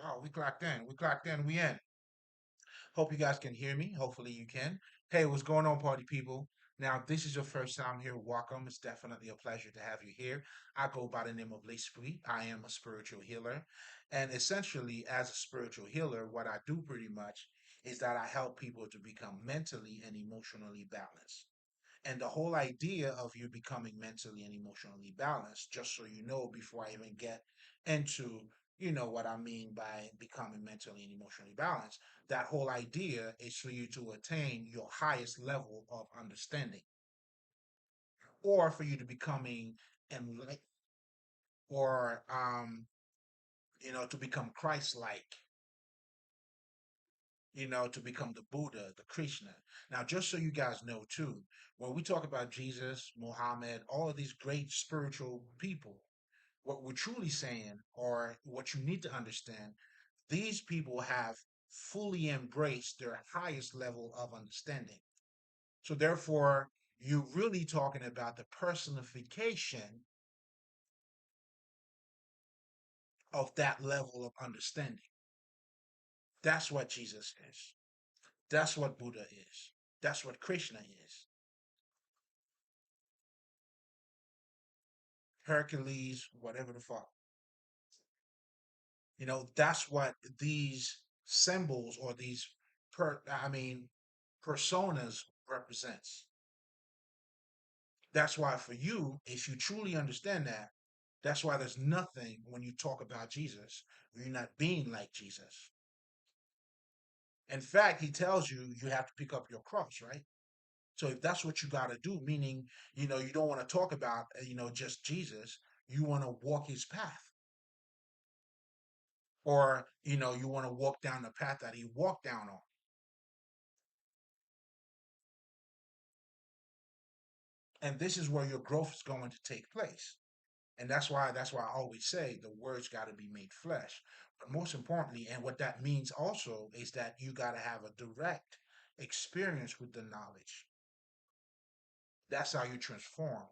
Oh, we clocked in. We clocked in. We in. Hope you guys can hear me. Hopefully you can. Hey, what's going on, party people? Now, if this is your first time here, welcome. It's definitely a pleasure to have you here. I go by the name of Lespri. I am a spiritual healer. And essentially, as a spiritual healer, what I do pretty much is that I help people to become mentally and emotionally balanced. And the whole idea of you becoming mentally and emotionally balanced, just so you know, before I even get into, what I mean by becoming mentally and emotionally balanced, that whole idea is for you to attain your highest level of understanding, or for you to becoming enlightened, or to become Christ-like, to become the Buddha, the Krishna. Now, just so you guys know too, when we talk about Jesus, Muhammad, all of these great spiritual people, what we're truly saying, or what you need to understand, these people have fully embraced their highest level of understanding. So, therefore, you're really talking about the personification of that level of understanding. That's what Jesus is. That's what Buddha is. That's what Krishna is. Hercules, whatever the fuck. That's what these symbols or these personas represents. That's why for you, if you truly understand that, that's why there's nothing when you talk about Jesus, you're not being like Jesus. In fact, he tells you you have to pick up your cross, right? So if that's what you got to do, meaning, you don't want to talk about, just Jesus, you want to walk his path. Or, you want to walk down the path that he walked down on. And this is where your growth is going to take place. And that's why I always say the words got to be made flesh. But most importantly, and what that means also is that you got to have a direct experience with the knowledge. That's how you transform.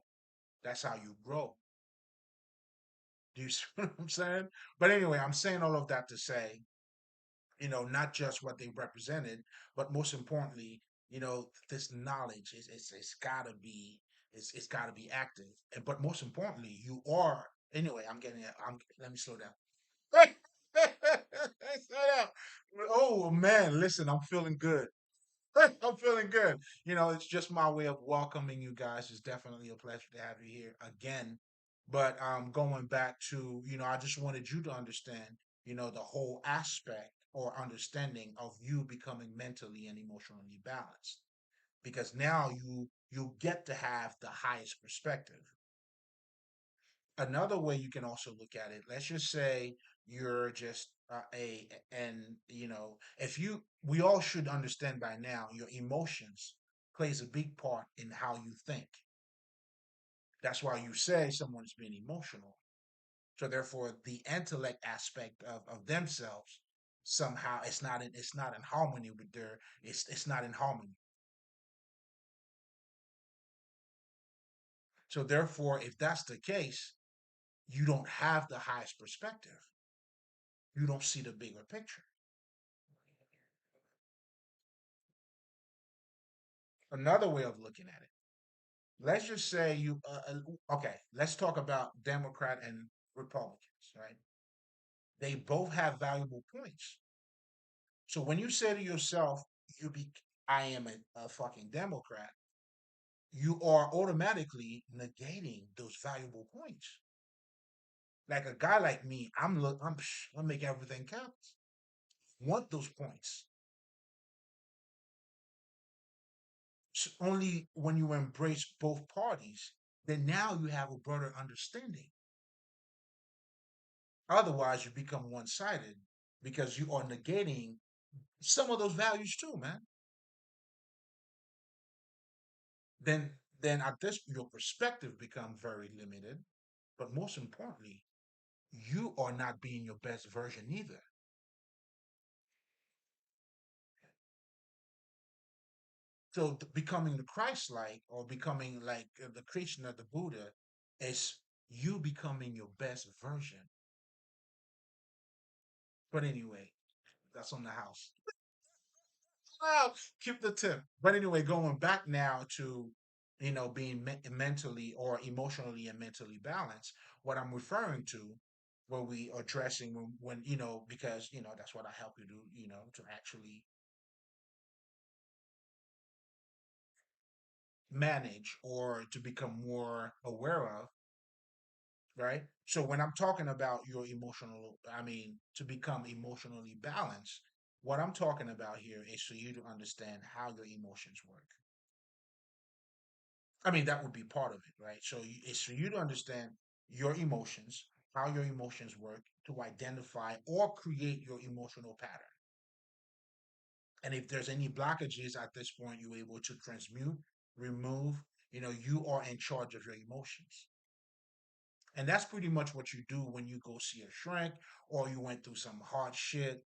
That's how you grow. Do you see what I'm saying? But anyway, I'm saying all of that to say, not just what they represented, but most importantly, this knowledge it's gotta be it's gotta be active. But most importantly, you are anyway, I'm let me slow down. Slow down. Oh man, listen, I'm feeling good. I'm feeling good. It's just my way of welcoming you guys. It's definitely a pleasure to have you here again. But going back to, I just wanted you to understand, the whole aspect or understanding of you becoming mentally and emotionally balanced. Because now you get to have the highest perspective. Another way you can also look at it, let's just say you're just and if you we all should understand by now your emotions plays a big part in how you think. That's why you say someone's being emotional. So therefore the intellect aspect of themselves, somehow it's not in harmony with their it's not in harmony. So therefore, if that's the case, you don't have the highest perspective. You don't see the bigger picture. Another way of looking at it, let's just say okay, let's talk about Democrat and Republicans, right? They both have valuable points. So when you say to yourself, you be I am a fucking Democrat, you are automatically negating those valuable points. Like a guy like me, I'm make everything count. Want those points. So only when you embrace both parties, then now you have a broader understanding. Otherwise, you become one-sided because you are negating some of those values too, man. Then at this your perspective becomes very limited. But most importantly, you are not being your best version either. So becoming the Christ-like or becoming like the Krishna, the Buddha, is you becoming your best version. But anyway, that's on the house. Well, keep the tip. But anyway, going back now to being mentally or emotionally and mentally balanced. What I'm referring to, what we are addressing when because that's what I help you do. To actually manage or to become more aware of, right? So when I'm talking about your emotional, I mean, to become emotionally balanced, what I'm talking about here is for you to understand how your emotions work. I mean, that would be part of it, right? So it's for you to understand your emotions, how your emotions work, to identify or create your emotional pattern. And if there's any blockages at this point, you're able to transmute, remove. You are in charge of your emotions. And that's pretty much what you do when you go see a shrink or you went through some hard shit.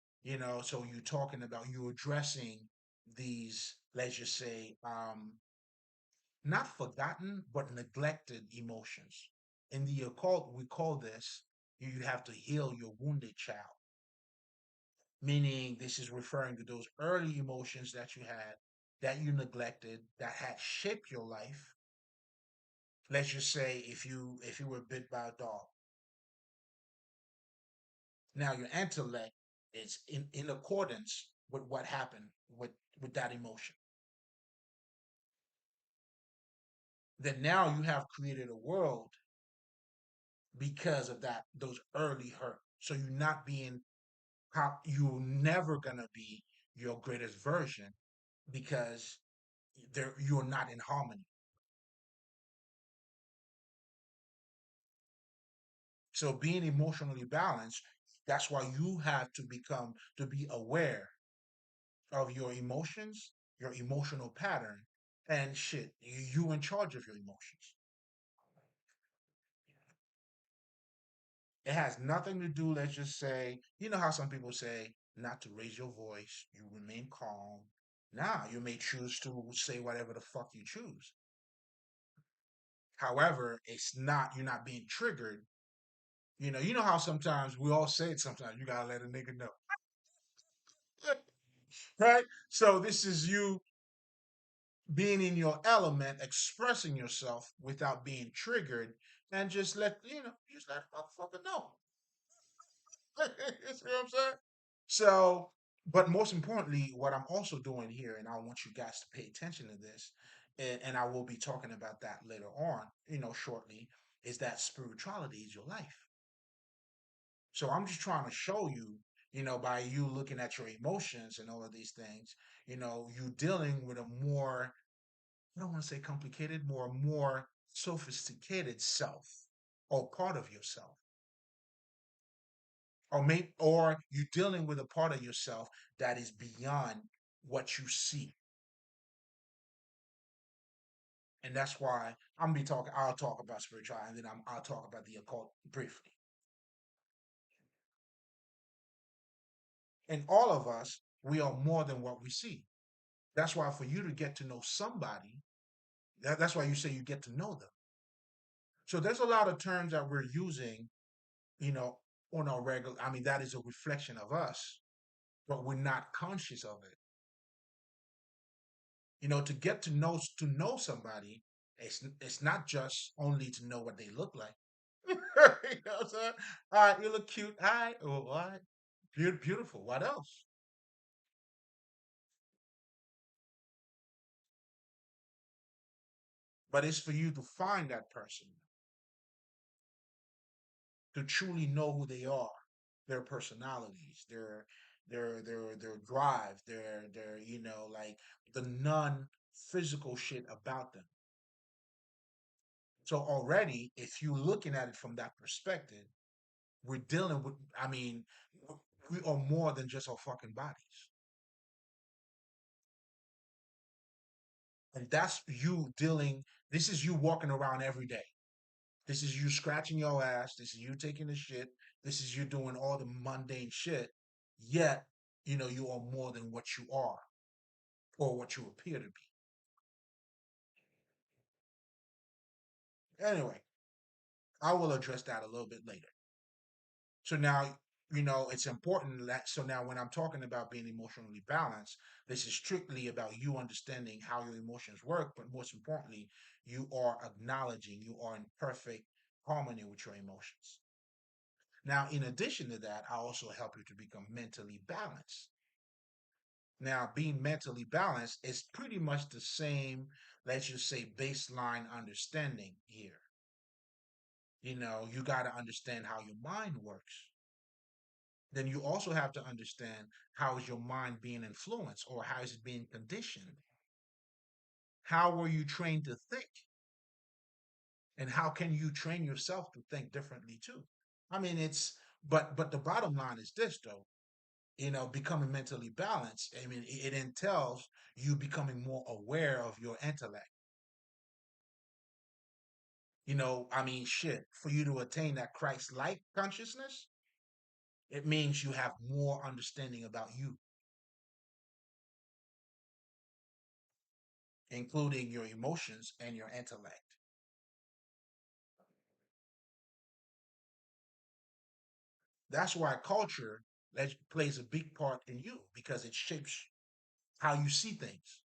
So you're talking about you addressing these, let's just say, not forgotten, but neglected emotions. In the occult, we call this you have to heal your wounded child, meaning this is referring to those early emotions that you had, that you neglected, that had shaped your life. Let's just say if you were bit by a dog, now your intellect is in accordance with what happened with that emotion. Then now you have created a world because of those early hurt. So you're not being how you're never gonna be your greatest version because you're not in harmony. So being emotionally balanced, that's why you have to be aware of your emotions, your emotional pattern, and shit. You in charge of your emotions. It has nothing to do, let's just say, you know how some people say not to raise your voice, you remain calm. Now you may choose to say whatever the fuck you choose. However, it's not you're not being triggered. You know how sometimes we all say it sometimes, you gotta let a nigga know. Right? So this is you being in your element, expressing yourself without being triggered, and just let a motherfucker know. You see what I'm saying? So, but most importantly, what I'm also doing here, and I want you guys to pay attention to this, and I will be talking about that later on, shortly, is that spirituality is your life. So I'm just trying to show you, by you looking at your emotions and all of these things, you dealing with a more, I don't want to say complicated, more sophisticated self or part of yourself. Or you're dealing with a part of yourself that is beyond what you see. And that's why I'll talk about spirituality and then I'll talk about the occult briefly. And all of us, we are more than what we see. That's why for you to get to know somebody, that's why you say you get to know them. So there's a lot of terms that we're using, you know, on our regular, I mean, that is a reflection of us, but we're not conscious of it. To get to know somebody, it's not just only to know what they look like. You know what I'm saying? All right, you look cute. All right, oh, all right, beautiful. What else? But it's for you to find that person, to truly know who they are, their personalities, their drive, their like the non-physical shit about them. So already, if you're looking at it from that perspective, we're dealing with, I mean, we are more than just our fucking bodies. And that's you dealing, this is you walking around every day. This is you scratching your ass. This is you taking the shit. This is you doing all the mundane shit. Yet, you are more than what you are or what you appear to be. Anyway, I will address that a little bit later. So now it's important that, so now when I'm talking about being emotionally balanced, this is strictly about you understanding how your emotions work, but most importantly, you are acknowledging you are in perfect harmony with your emotions. Now, in addition to that, I also help you to become mentally balanced. Now, being mentally balanced is pretty much the same, let's just say, baseline understanding here. You got to understand how your mind works. Then you also have to understand how is your mind being influenced, or how is it being conditioned? How were you trained to think? And how can you train yourself to think differently too? I mean, but the bottom line is this though, becoming mentally balanced. I mean, it entails you becoming more aware of your intellect. I mean, shit, for you to attain that Christ-like consciousness, it means you have more understanding about you, including your emotions and your intellect. That's why culture plays a big part in you, because it shapes how you see things.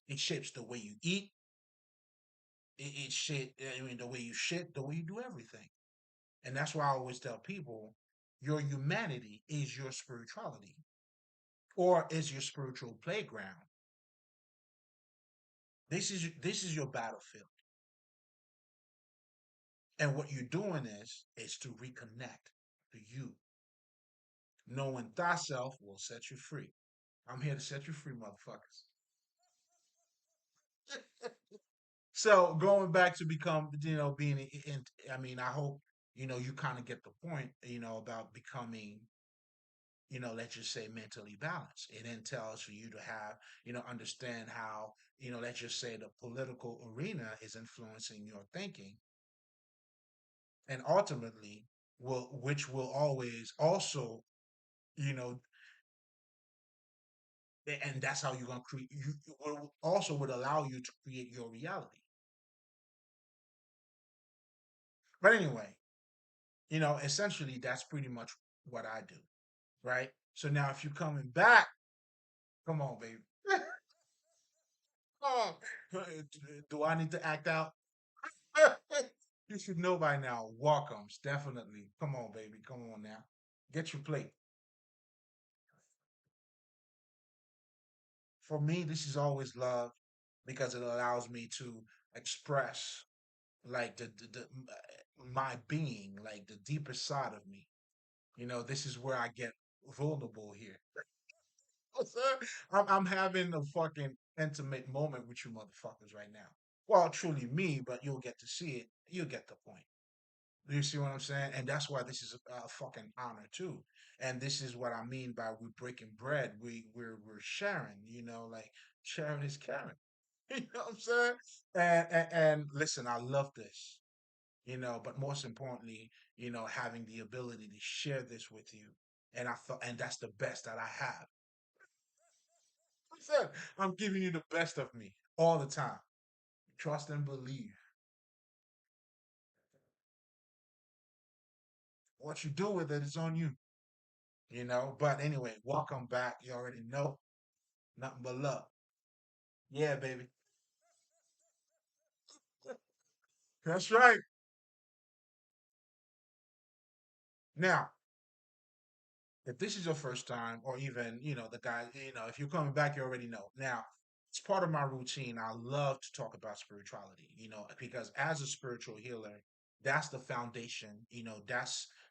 It shapes the way you eat. It shit. I mean, the way you shit, the way you do everything. And that's why I always tell people, your humanity is your spirituality, or is your spiritual playground. This is your battlefield, and what you're doing is to reconnect to you. Knowing thyself will set you free. I'm here to set you free, motherfuckers. So going back to become, being in, I mean, I hope, you kind of get the point, about becoming, let's just say mentally balanced. It entails for you to have, understand how, let's just say the political arena is influencing your thinking, and ultimately which will always also, you know, and that's how you're going to create, you will also would allow you to create your reality. But anyway, essentially that's pretty much what I do. Right. So now if you're coming back, come on, baby. Oh, do I need to act out? You should know by now. Welcomes, definitely. Come on, baby. Come on now. Get your plate. For me, this is always love, because it allows me to express like my being, like the deepest side of me. This is where I get vulnerable here. I'm having a fucking intimate moment with you motherfuckers right now. Well, truly me, but you'll get to see it. You'll get the point. Do you see what I'm saying? And that's why this is a fucking honor too. And this is what I mean by we're breaking bread. We're sharing. Like sharing is caring. You know what I'm saying? And listen, I love this. But most importantly, having the ability to share this with you. And I thought, and that's the best that I have. I said, I'm giving you the best of me all the time. Trust and believe. What you do with it is on you. But anyway, welcome back. You already know. Nothing but love. Yeah, baby. That's right. Now, if this is your first time, or even, the guy, if you're coming back, you already know. Now, it's part of my routine. I love to talk about spirituality, because as a spiritual healer, that's the foundation,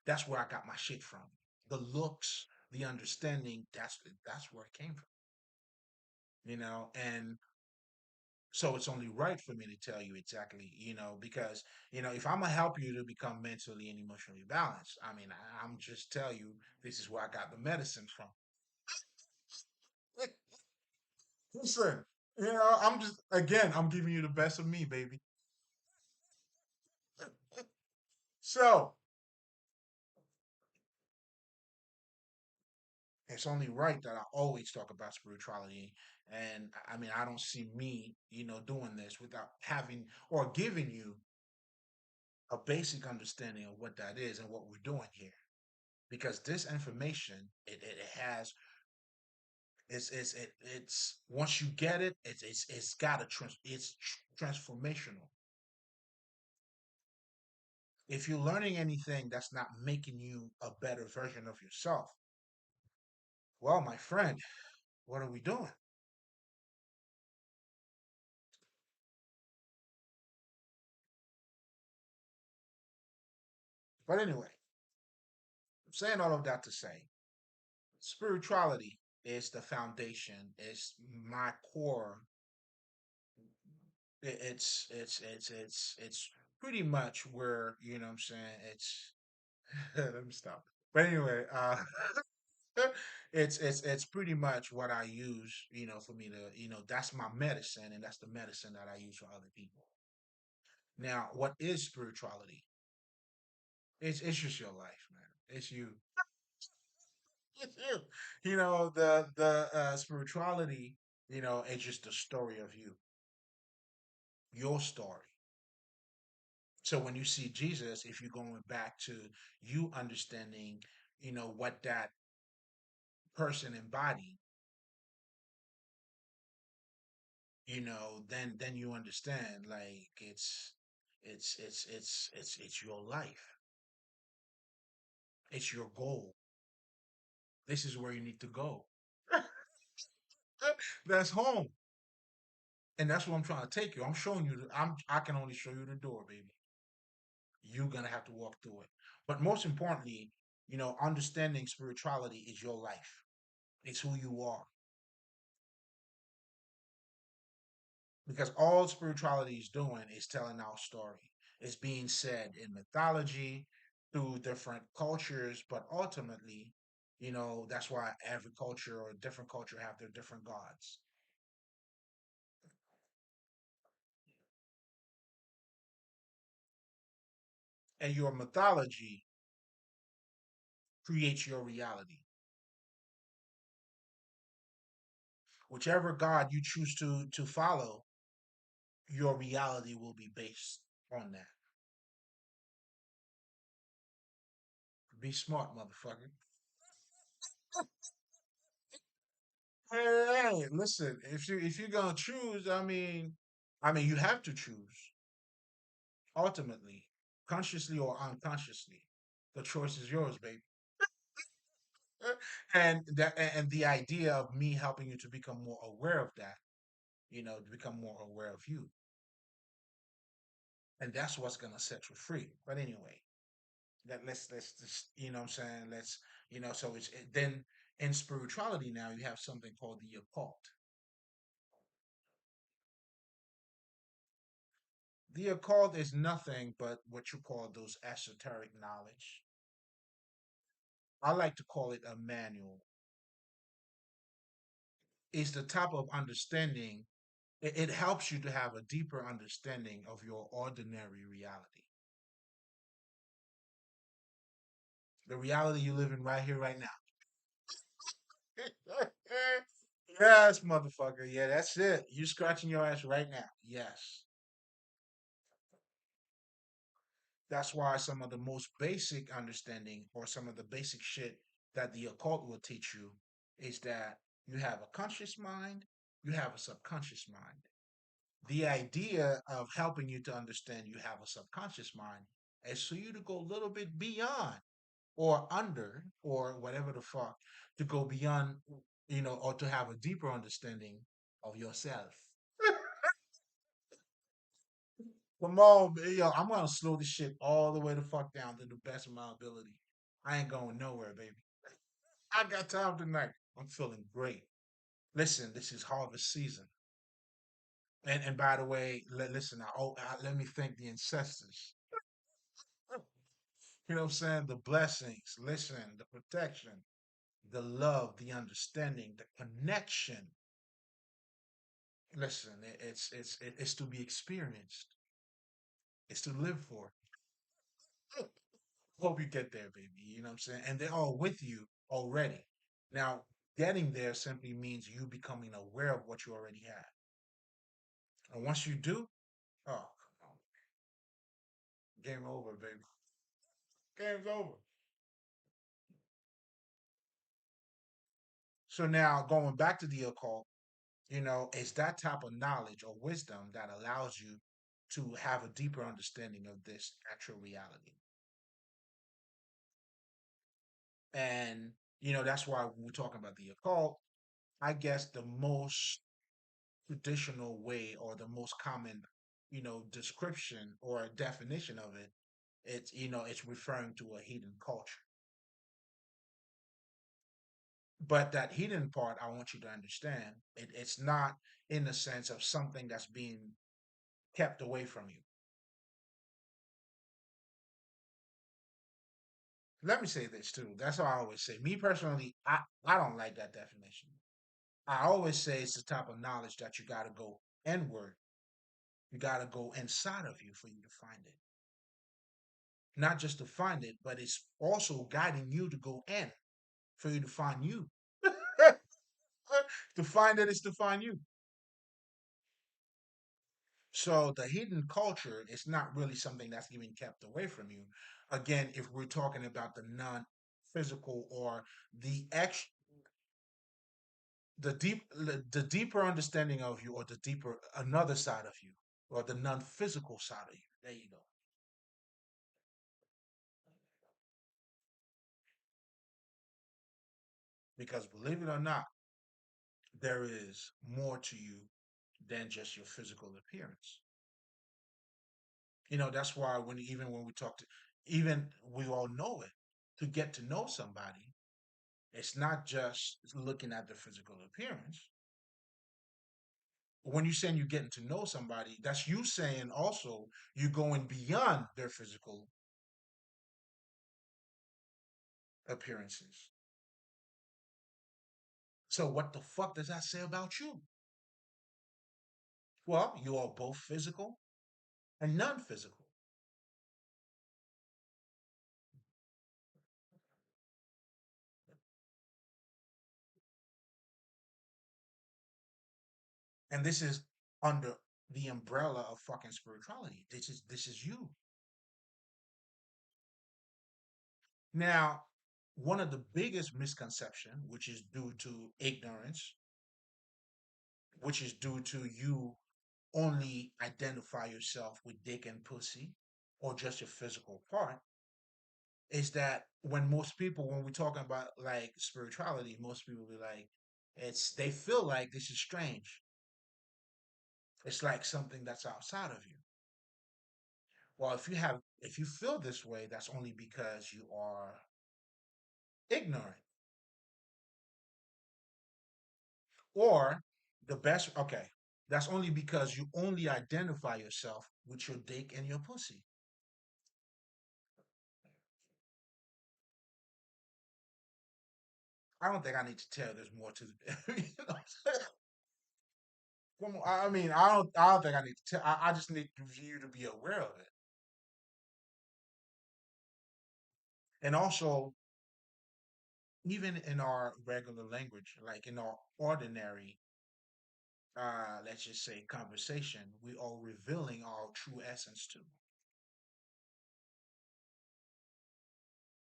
that's where I got my shit from. The looks, the understanding, that's where it came from, and so it's only right for me to tell you exactly, because, if I'm gonna help you to become mentally and emotionally balanced, I mean, I'm just tell you this is where I got the medicine from. Listen, I'm just again, I'm giving you the best of me, baby. So it's only right that I always talk about spirituality. And I mean, I don't see me, doing this without having or giving you a basic understanding of what that is and what we're doing here. because this information it has it's once you get it, it's got a transformational. If you're learning anything that's not making you a better version of yourself, well, my friend, what are we doing? But anyway, I'm saying all of that to say spirituality is the foundation, is my core. It's pretty much where, you know what I'm saying, it's let me stop. But anyway, it's pretty much what I use, for me to, that's my medicine, and that's the medicine that I use for other people. Now, what is spirituality? It's just your life, man. It's you. It's you. The spirituality, it's just the story of you, your story. So when you see Jesus, if you're going back to you understanding, what that person embodied, then you understand, like, it's your life. It's your goal. This is where you need to go. That's home. And that's what I'm trying to take you. I'm showing you I can only show you the door, baby. You're gonna have to walk through it. But most importantly, understanding spirituality is your life. It's who you are. Because all spirituality is doing is telling our story. It's being said in mythology through different cultures, but ultimately, that's why every culture or different culture have their different gods. And your mythology creates your reality. Whichever god you choose to follow, your reality will be based on that. Be smart, motherfucker. Hey, listen, if you're gonna choose, I mean, you have to choose ultimately, consciously or unconsciously. The choice is yours, baby. And the idea of me helping you to become more aware of that, to become more aware of you, and that's what's gonna set you free. But anyway, let's just, what I'm saying, let's, so then in spirituality now you have something called the occult. The occult is nothing but what you call those esoteric knowledge. I like to call it a manual. It's the type of understanding, it helps you to have a deeper understanding of your ordinary reality. The reality you live in right here, right now. Yes, motherfucker. Yeah, that's it. You scratching your ass right now. Yes. That's why some of the most basic understanding or some of the basic shit that the occult will teach you is that you have a conscious mind, you have a subconscious mind. The idea of helping you to understand you have a subconscious mind is for you to go a little bit beyond or under or whatever the fuck, to go beyond, or to have a deeper understanding of yourself. Come on, yo, I'm gonna slow this shit all the way the fuck down to the best of my ability. I ain't going nowhere, baby. I got time tonight. I'm feeling great. Listen, this is harvest season. And by the way, listen, let me thank the ancestors. You know what I'm saying? The blessings, listen, the protection, the love, the understanding, the connection. Listen, it's to be experienced. It's to live for. Hope you get there, baby. You know what I'm saying? And they're all with you already. Now, getting there simply means you becoming aware of what you already have. And once you do, oh, come on. Game over, baby. Game's over. So now going back to the occult, it's that type of knowledge or wisdom that allows you to have a deeper understanding of this actual reality. And, that's why when we're talking about the occult, I guess the most traditional way or the most common, description or definition of it, it's referring to a hidden culture. But that hidden part, I want you to understand, it's not in the sense of something that's being kept away from you. Let me say this too. That's what I always say. Me personally, I don't like that definition. I always say it's the type of knowledge that you got to go inward. You got to go inside of you for you to find it. Not just to find it, but it's also guiding you to go in for you to find you. To find it is to find you. So the hidden culture is not really something that's even kept away from you. Again, if we're talking about the non-physical or the ex the deeper understanding of you or the deeper another side of you or the non-physical side of you. There you go. Because believe it or not, there is more to you than just your physical appearance. That's why when we talk to even we all know it, to get to know somebody, it's not just looking at the physical appearance. When you're saying you're getting to know somebody, that's you saying also you're going beyond their physical appearances. So what the fuck does that say about you? Well, you are both physical and non-physical. And this is under the umbrella of fucking spirituality. This is you. Now, one of the biggest misconception, which is due to ignorance, which is due to you only identify yourself with dick and pussy or just your physical part, is that when we're talking about like spirituality, most people be like, they feel like this is strange. It's like something that's outside of you. Well, if you feel this way, that's only because you are ignorant. Or okay, that's only because you only identify yourself with your dick and your pussy. I don't think I need to tell there's more to Come on, I mean, I don't think I need to tell. I just need you to be aware of it. And also, even in our regular language, like in our ordinary, let's just say conversation, we are revealing our true essence too.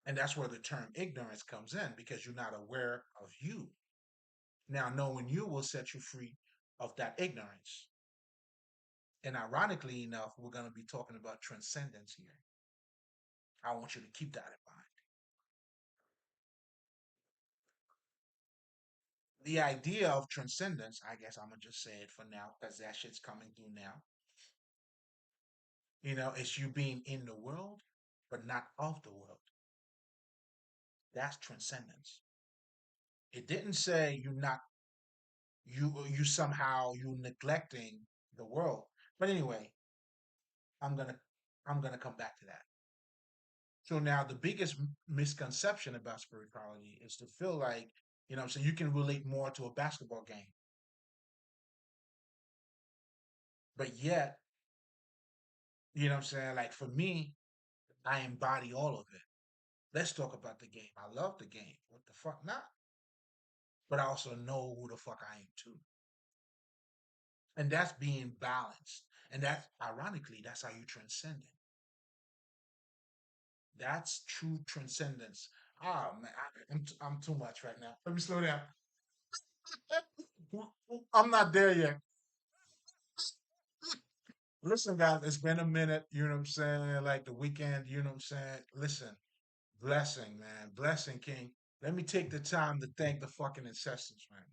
And that's where the term ignorance comes in because you're not aware of you. Now, knowing you will set you free of that ignorance. And ironically enough, we're going to be talking about transcendence here. I want you to keep that in mind. The idea of transcendence, I guess I'm going to just say it for now because that shit's coming through now. It's you being in the world, but not of the world. That's transcendence. It didn't say you're not, you somehow, you neglecting the world. But anyway, I'm going to, I'm going to come back to that. So now the biggest misconception about spirituality is to feel like, so you can relate more to a basketball game. But yet, I'm saying? Like for me, I embody all of it. Let's talk about the game. I love the game. What the fuck not? But I also know who the fuck I am too. And that's being balanced. And that's ironically, that's how you transcend it. That's true transcendence. Ah man, I'm too much right now. Let me slow down. I'm not there yet. Listen, guys, it's been a minute, you know what I'm saying? Like the weekend, you know what I'm saying? Listen, blessing, man. Blessing, King. Let me take the time to thank the fucking ancestors, man.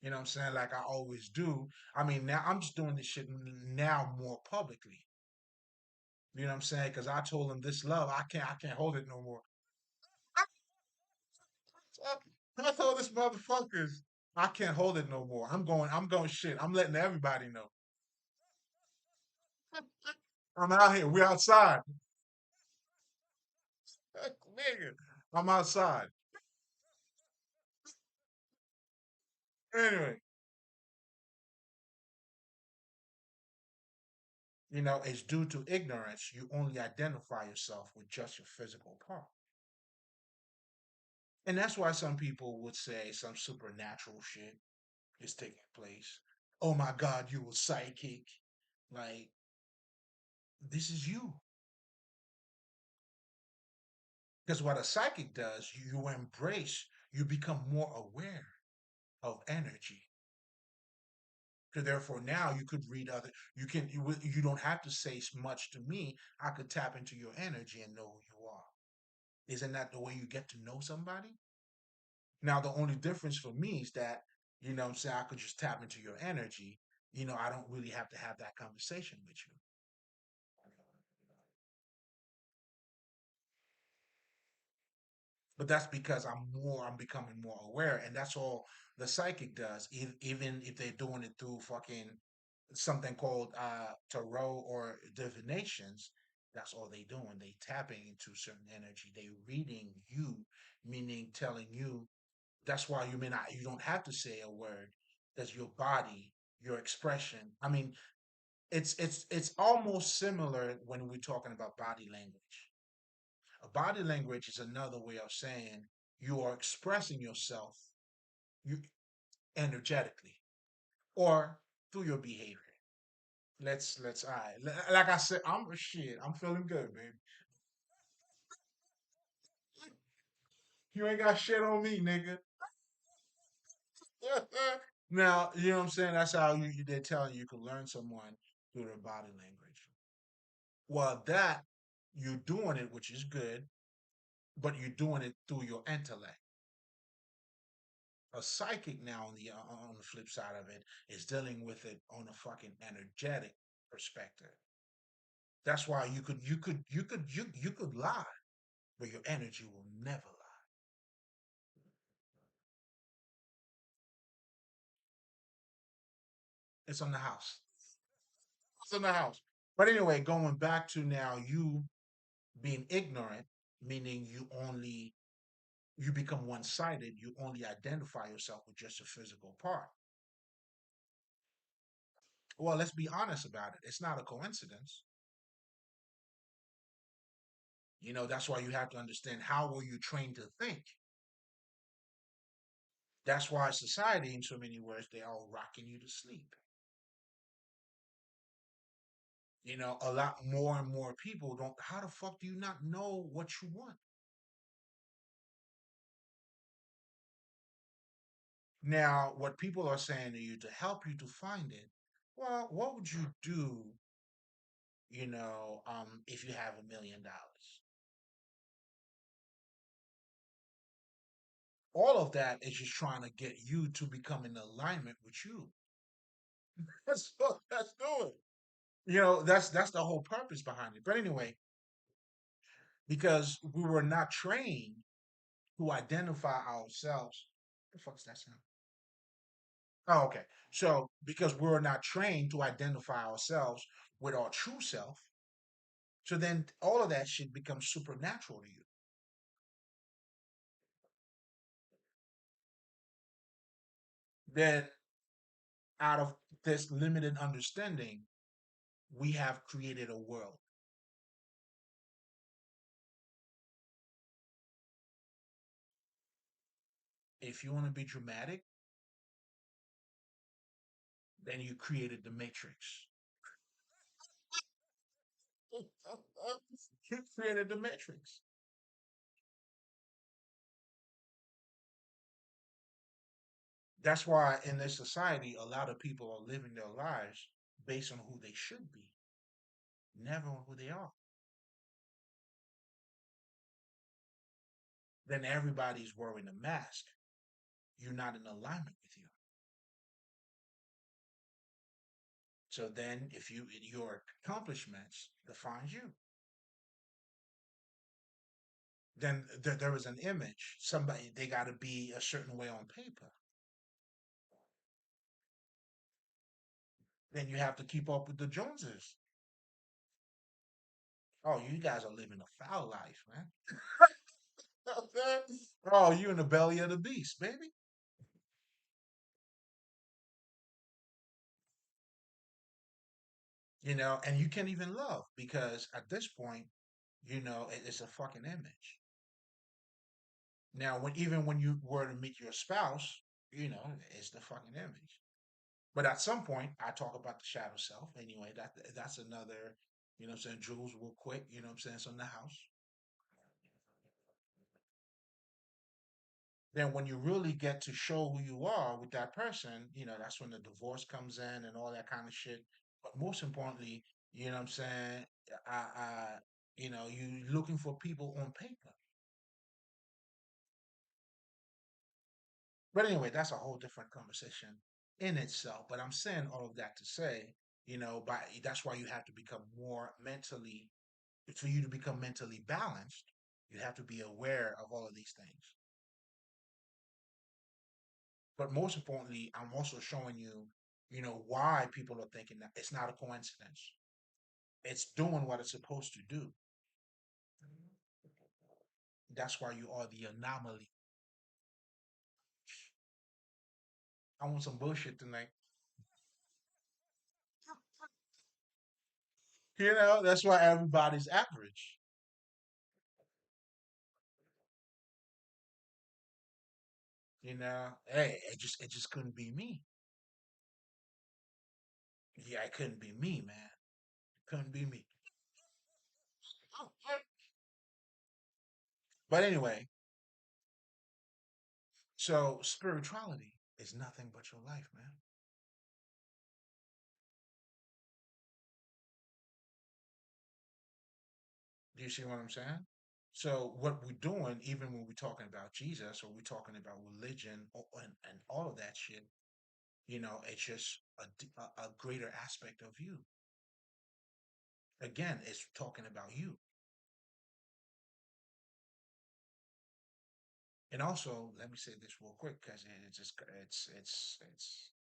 You know what I'm saying? Like I always do. I mean, now I'm just doing this shit now more publicly. You know what I'm saying? Because I told them this love, I can't hold it no more. I told this motherfuckers, I can't hold it no more. I'm going shit. I'm letting everybody know. I'm out here. We outside. Nigga, I'm outside. Anyway, it's due to ignorance. You only identify yourself with just your physical part. And that's why some people would say some supernatural shit is taking place. Oh my God, you were psychic. Like, this is you. Because what a psychic does, you embrace, you become more aware of energy. So therefore, now you could read other. You don't have to say much to me. I could tap into your energy and know who you are. Isn't that the way you get to know somebody? Now, the only difference for me is that, I'm saying I could just tap into your energy. I don't really have to have that conversation with you. But that's because I'm becoming more aware, and that's all the psychic does. Even if they're doing it through fucking something called tarot or divinations, that's all they doing. They tapping into certain energy. They reading you, meaning telling you. That's why you don't have to say a word. That's your body, your expression. I mean, it's almost similar when we're talking about body language. A body language is another way of saying you are expressing yourself you energetically or through your behavior. Let's all right. Like I said, I'm feeling good, baby. You ain't got shit on me, nigga. Now, you know what I'm saying? That's how they're telling you can learn someone through their body language. Well, that you're doing it, which is good, but you're doing it through your intellect. A psychic now on the flip side of it is dealing with it on a fucking energetic perspective. That's why you could lie, but your energy will never lie. It's on the house. It's on the house. But anyway, going back to now you being ignorant, meaning you become one-sided, you only identify yourself with just a physical part. Well, let's be honest about it. It's not a coincidence. That's why you have to understand how were you trained to think. That's why society, in so many words, they are rocking you to sleep. A lot more and more people don't. How the fuck do you not know what you want? Now, what people are saying to you to help you to find it, well, what would you do, if you have $1 million? All of that is just trying to get you to become in alignment with you. That's do it. That's the whole purpose behind it. But anyway, because we were not trained to identify ourselves. The fuck's that sound? Oh, okay. So because we're not trained to identify ourselves with our true self, so then all of that shit becomes supernatural to you. Then out of this limited understanding, we have created a world. If you want to be dramatic, then you created the matrix. You created the matrix. That's why in this society, a lot of people are living their lives based on who they should be, never on who they are. Then everybody's wearing a mask. You're not in alignment with you. So then, if your accomplishments defines you, then there is an image. Somebody they got to be a certain way on paper. Then you have to keep up with the Joneses. Oh, you guys are living a foul life, man. Oh, you in the belly of the beast, baby. And you can't even love because at this point, it's a fucking image. Now, when you were to meet your spouse, it's the fucking image. But at some point, I talk about the shadow self. Anyway, that's another, what I'm saying, Jules, real quick, what I'm saying, it's on the house. Then when you really get to show who you are with that person, that's when the divorce comes in and all that kind of shit. But most importantly, what I'm saying, you looking for people on paper. But anyway, that's a whole different conversation in itself. But I'm saying all of that to say, that's why you have to become more mentally, for you to become mentally balanced, you have to be aware of all of these things. But most importantly, I'm also showing you, why people are thinking that it's not a coincidence. It's doing what it's supposed to do. That's why you are the anomaly. I want some bullshit tonight. That's why everybody's average. Hey, it just couldn't be me. Yeah, it couldn't be me, man. It couldn't be me. But anyway, so spirituality is nothing but your life, man. Do you see what I'm saying? So what we're doing, even when we're talking about Jesus or we're talking about religion and all of that shit, it's just a greater aspect of you. Again, it's talking about you. And also, let me say this real quick because it's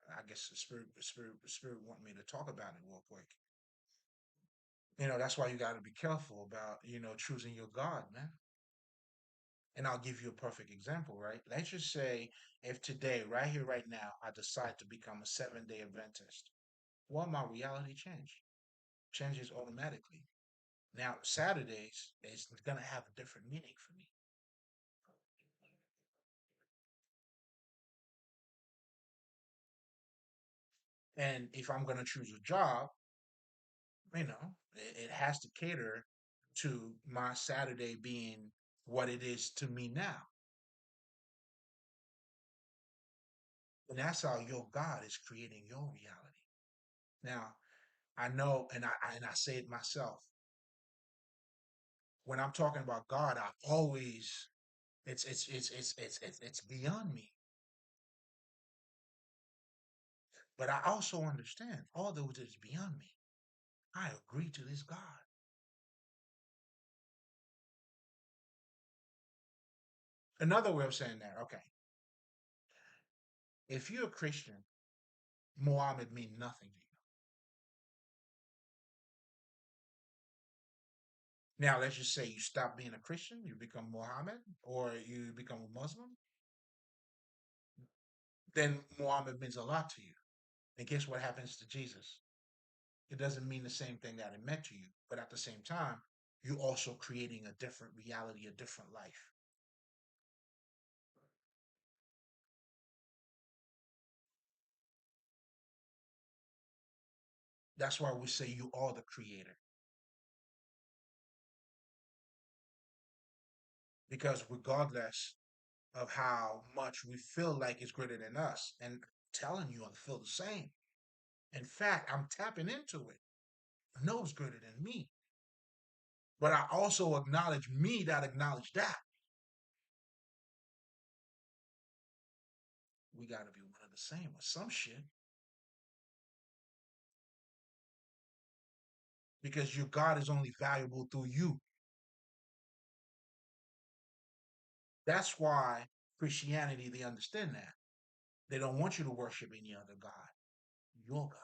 I guess the spirit want me to talk about it real quick. That's why you got to be careful about choosing your God, man. And I'll give you a perfect example, right? Let's just say if today, right here, right now, I decide to become a 7-day Adventist, well, my reality changes automatically. Now, Saturdays is going to have a different meaning for me. And if I'm going to choose a job, it has to cater to my Saturday being what it is to me now. And that's how your God is creating your reality. Now, I know, and I say it myself. When I'm talking about God, I always it's beyond me. But I also understand, although it is beyond me, I agree to this God. Another way of saying that, okay, if you're a Christian, Muhammad means nothing to you. Now, let's just say you stop being a Christian, you become Muhammad, or you become a Muslim, then Muhammad means a lot to you. And guess what happens to Jesus? It doesn't mean the same thing that it meant to you, but at the same time, you're also creating a different reality, a different life. That's why we say you are the creator. Because regardless of how much we feel like it's greater than us. And I'm telling you, I feel the same. In fact, I'm tapping into it. I know it's greater than me. But I also acknowledge me that acknowledge that. We got to be one of the same or some shit. Because your God is only valuable through you. That's why Christianity, they understand that. They don't want you to worship any other God. Your God.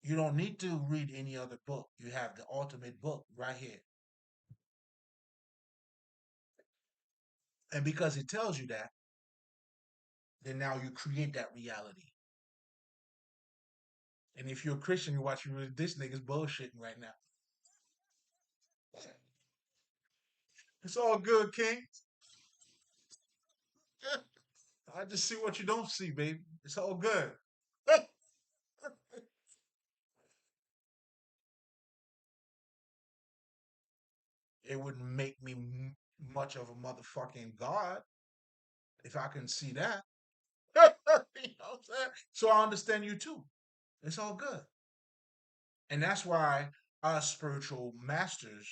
You don't need to read any other book. You have the ultimate book right here. And because it tells you that, then now you create that reality. And if you're a Christian, you're watching this nigga's bullshitting right now. It's all good, King. I just see what you don't see, baby. It's all good. It wouldn't make me much of a motherfucking god if I can see that. You know what I'm saying? So I understand you too. It's all good. And that's why us spiritual masters,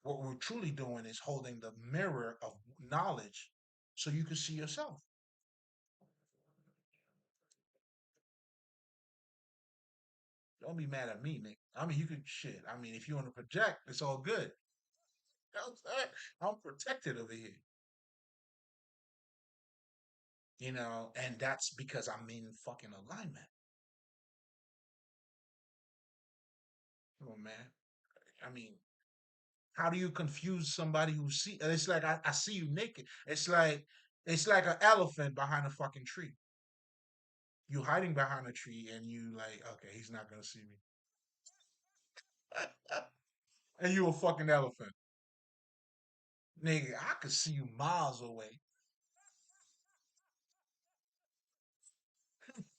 what we're truly doing is holding the mirror of knowledge so you can see yourself. Don't be mad at me, Nick. I mean, you could shit. I mean, if you want to project, it's all good. You know what I'm saying? I'm protected over here. And that's because I'm in fucking alignment. Come on, man. I mean, how do you confuse somebody who see? It's like I see you naked. It's like an elephant behind a fucking tree. You hiding behind a tree, and you like, okay, he's not gonna see me, and you a fucking elephant, nigga. I could see you miles away.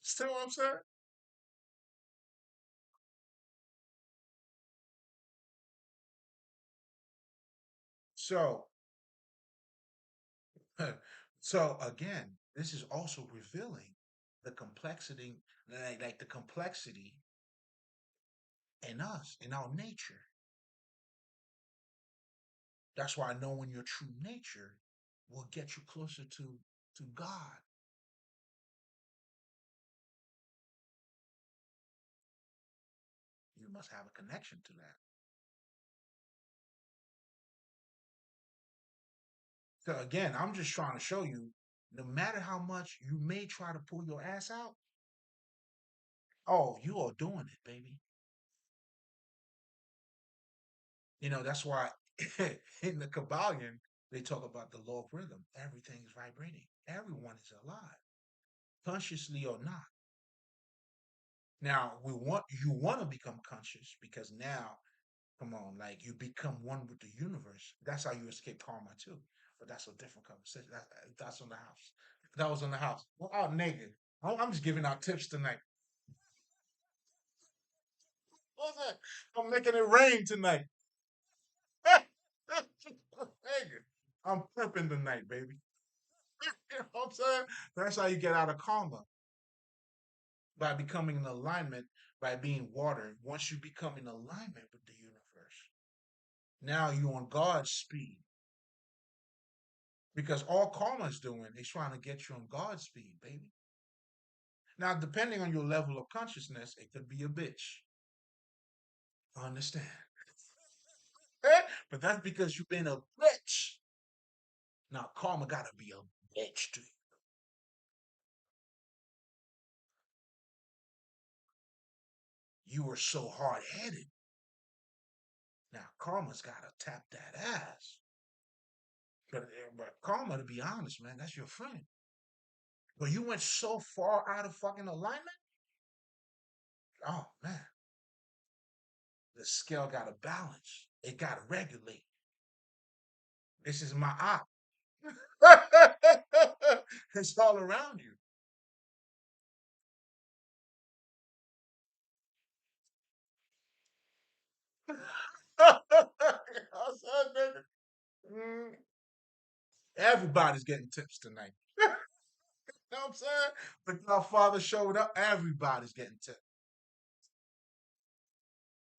Still, what I'm saying. So, so again, this is also revealing the complexity, like the complexity in us, in our nature. That's why knowing your true nature will get you closer to God. You must have a connection to that. So again, I'm just trying to show you, no matter how much you may try to pull your ass out, oh, you are doing it, baby. That's why in the Kabbalion, they talk about the law of rhythm. Everything is vibrating. Everyone is alive, consciously or not. Now you want to become conscious because now, come on, like you become one with the universe. That's how you escape karma too. But that's a different conversation. That's on the house. That was on the house. Well, oh, nigga. I'm just giving out tips tonight. What's that? I'm making it rain tonight. Nigga, I'm prepping tonight, baby. You know what I'm saying? That's how you get out of karma, by becoming in alignment, by being watered. Once you become in alignment with the universe, now you're on God's speed. Because all karma is doing is trying to get you on God's speed, baby. Now, depending on your level of consciousness, it could be a bitch. I understand. But that's because you've been a bitch. Now, karma gotta be a bitch to you. You were so hard headed. Now, karma's gotta tap that ass. But karma, to be honest, man, that's your friend. But you went so far out of fucking alignment. Oh man, the scale got to balance. It got to regulate. This is my eye. It's all around you. Everybody's getting tips tonight. You know what I'm saying? The Godfather showed up. Everybody's getting tips.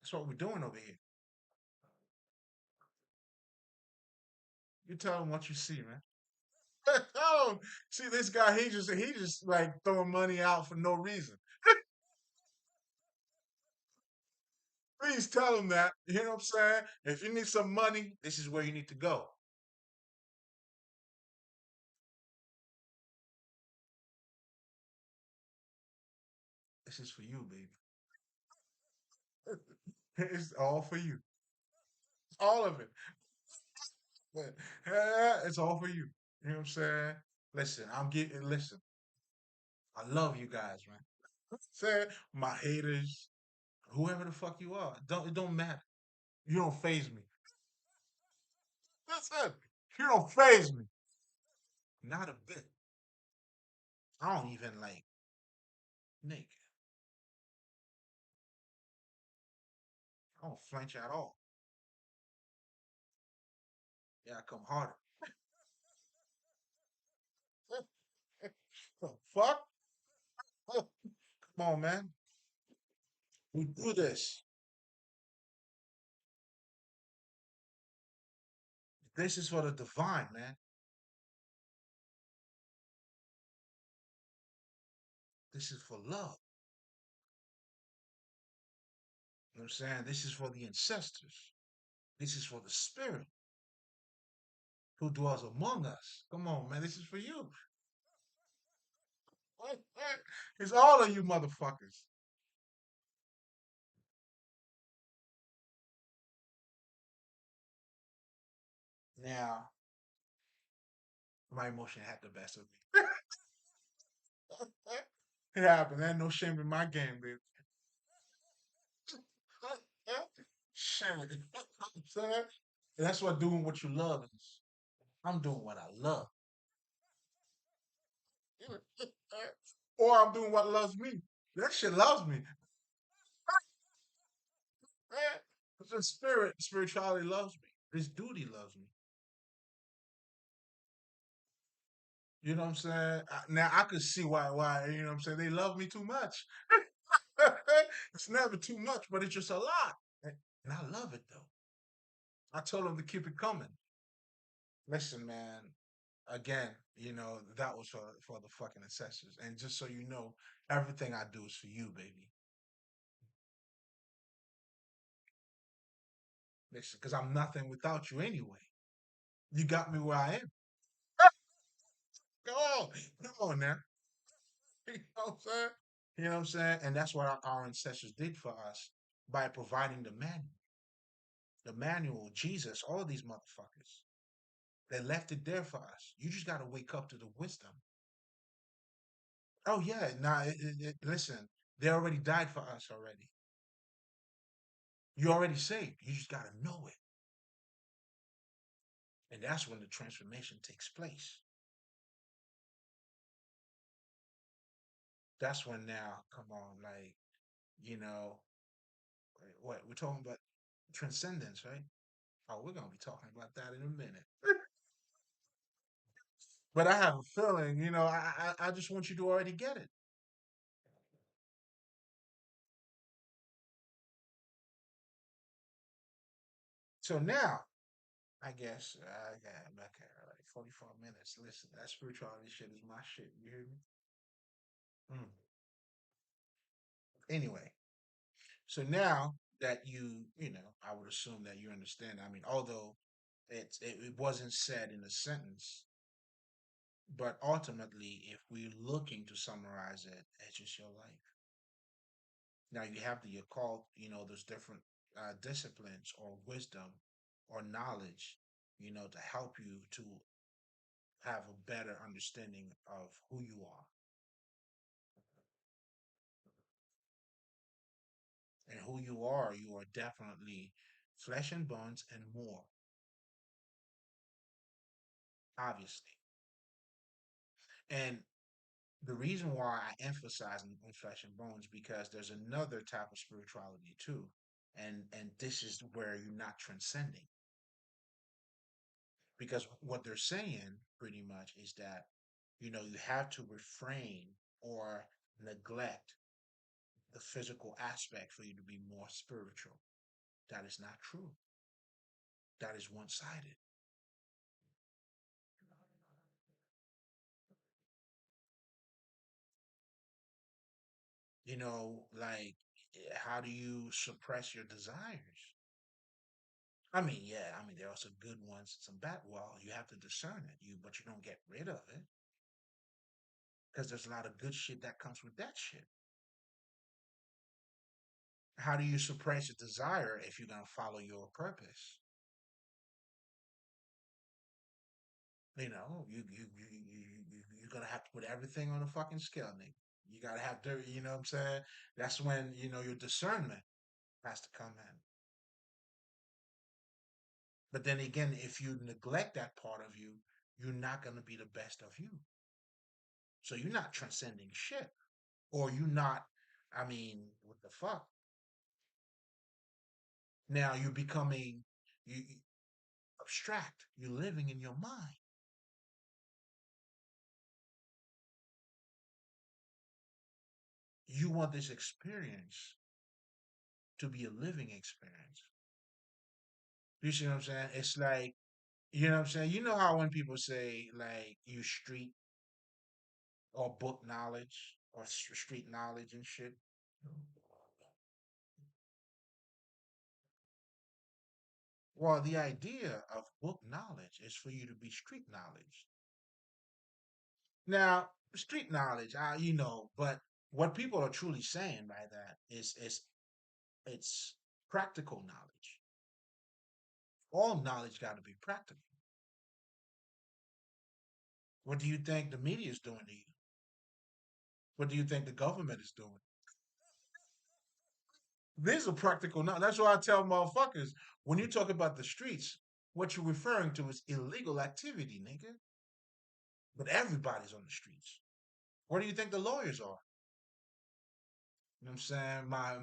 That's what we're doing over here. You tell them what you see, man. Oh, see this guy. He just like throwing money out for no reason. Please tell him that. You know what I'm saying? If you need some money, this is where you need to go. This is for you, baby. It's all for you. All of it. Yeah, it's all for you. You know what I'm saying? Listen, I'm getting. Listen, I love you guys, man. Say my haters, whoever the fuck you are, it don't matter. You don't phase me. That's it. You don't phase me. Not a bit. I don't even like naked. I don't flinch at all. Yeah, I come harder. The fuck? Come on, man. We do this. This is for the divine, man. This is for love. You know what I'm saying? This is for the ancestors. This is for the spirit who dwells among us. Come on, man. This is for you. It's all of you motherfuckers. Now, my emotion had the best of me. It happened. There ain't no shame in my game, baby. Shit. You know what I'm saying? That's what doing what you love is. I'm doing what I love. Or I'm doing what loves me. That shit loves me. The spirituality loves me. This duty loves me. You know what I'm saying? Now I could see why, you know what I'm saying? They love me too much. It's never too much, but it's just a lot. And I love it though. I told them to keep it coming. Listen, man, again, that was for the fucking ancestors. And just so you know, everything I do is for you, baby. Listen, because I'm nothing without you anyway. You got me where I am. Come on, come on now. You know what I'm saying? You know what I'm saying? And that's what our ancestors did for us by providing the manual. The manual, Jesus, all these motherfuckers. They left it there for us. You just got to wake up to the wisdom. Oh, yeah. Nah, listen, they already died for us already. You already saved. You just got to know it. And that's when the transformation takes place. That's when now, come on, like, you know, what we're talking about transcendence, right? Oh, we're gonna be talking about that in a minute. But I have a feeling, I just want you to already get it. So now, I guess I got back at like 44 minutes. Listen, that spirituality shit is my shit. You hear me? Mm. Anyway, so now that I would assume that you understand. I mean, although it wasn't said in a sentence, but ultimately, if we're looking to summarize it, it's just your life. Now you have the occult, there's different disciplines or wisdom or knowledge, to help you to have a better understanding of who you are. And who you are definitely flesh and bones and more, obviously. And the reason why I emphasize on flesh and bones because there's another type of spirituality too. And this is where you're not transcending. Because what they're saying, pretty much is that, you have to refrain or neglect the physical aspect for you to be more spiritual. That is not true. That is one sided. Like, how do you suppress your desires? I mean, yeah, I mean, there are some good ones, some bad. Well, you have to discern it, but you don't get rid of it because there's a lot of good shit that comes with that shit. How do you suppress a desire if you're gonna follow your purpose? You're gonna have to put everything on a fucking scale, nigga. You gotta have to, you know what I'm saying? That's when, your discernment has to come in. But then again, if you neglect that part of you, you're not gonna be the best of you. So you're not transcending shit. Or you're not, I mean, what the fuck? Now you're becoming you abstract. You're living in your mind. You want this experience to be a living experience. You see what I'm saying? It's like, you know what I'm saying? You know how when people say like you street or book knowledge or street knowledge and shit? Well, the idea of book knowledge is for you to be street knowledge. Now, street knowledge, but what people are truly saying by that is it's practical knowledge. All knowledge got to be practical. What do you think the media is doing to you? What do you think the government is doing? These are practical knowledge. That's why I tell motherfuckers when you talk about the streets, what you're referring to is illegal activity, nigga. But everybody's on the streets. Where do you think the lawyers are? You know what I'm saying? My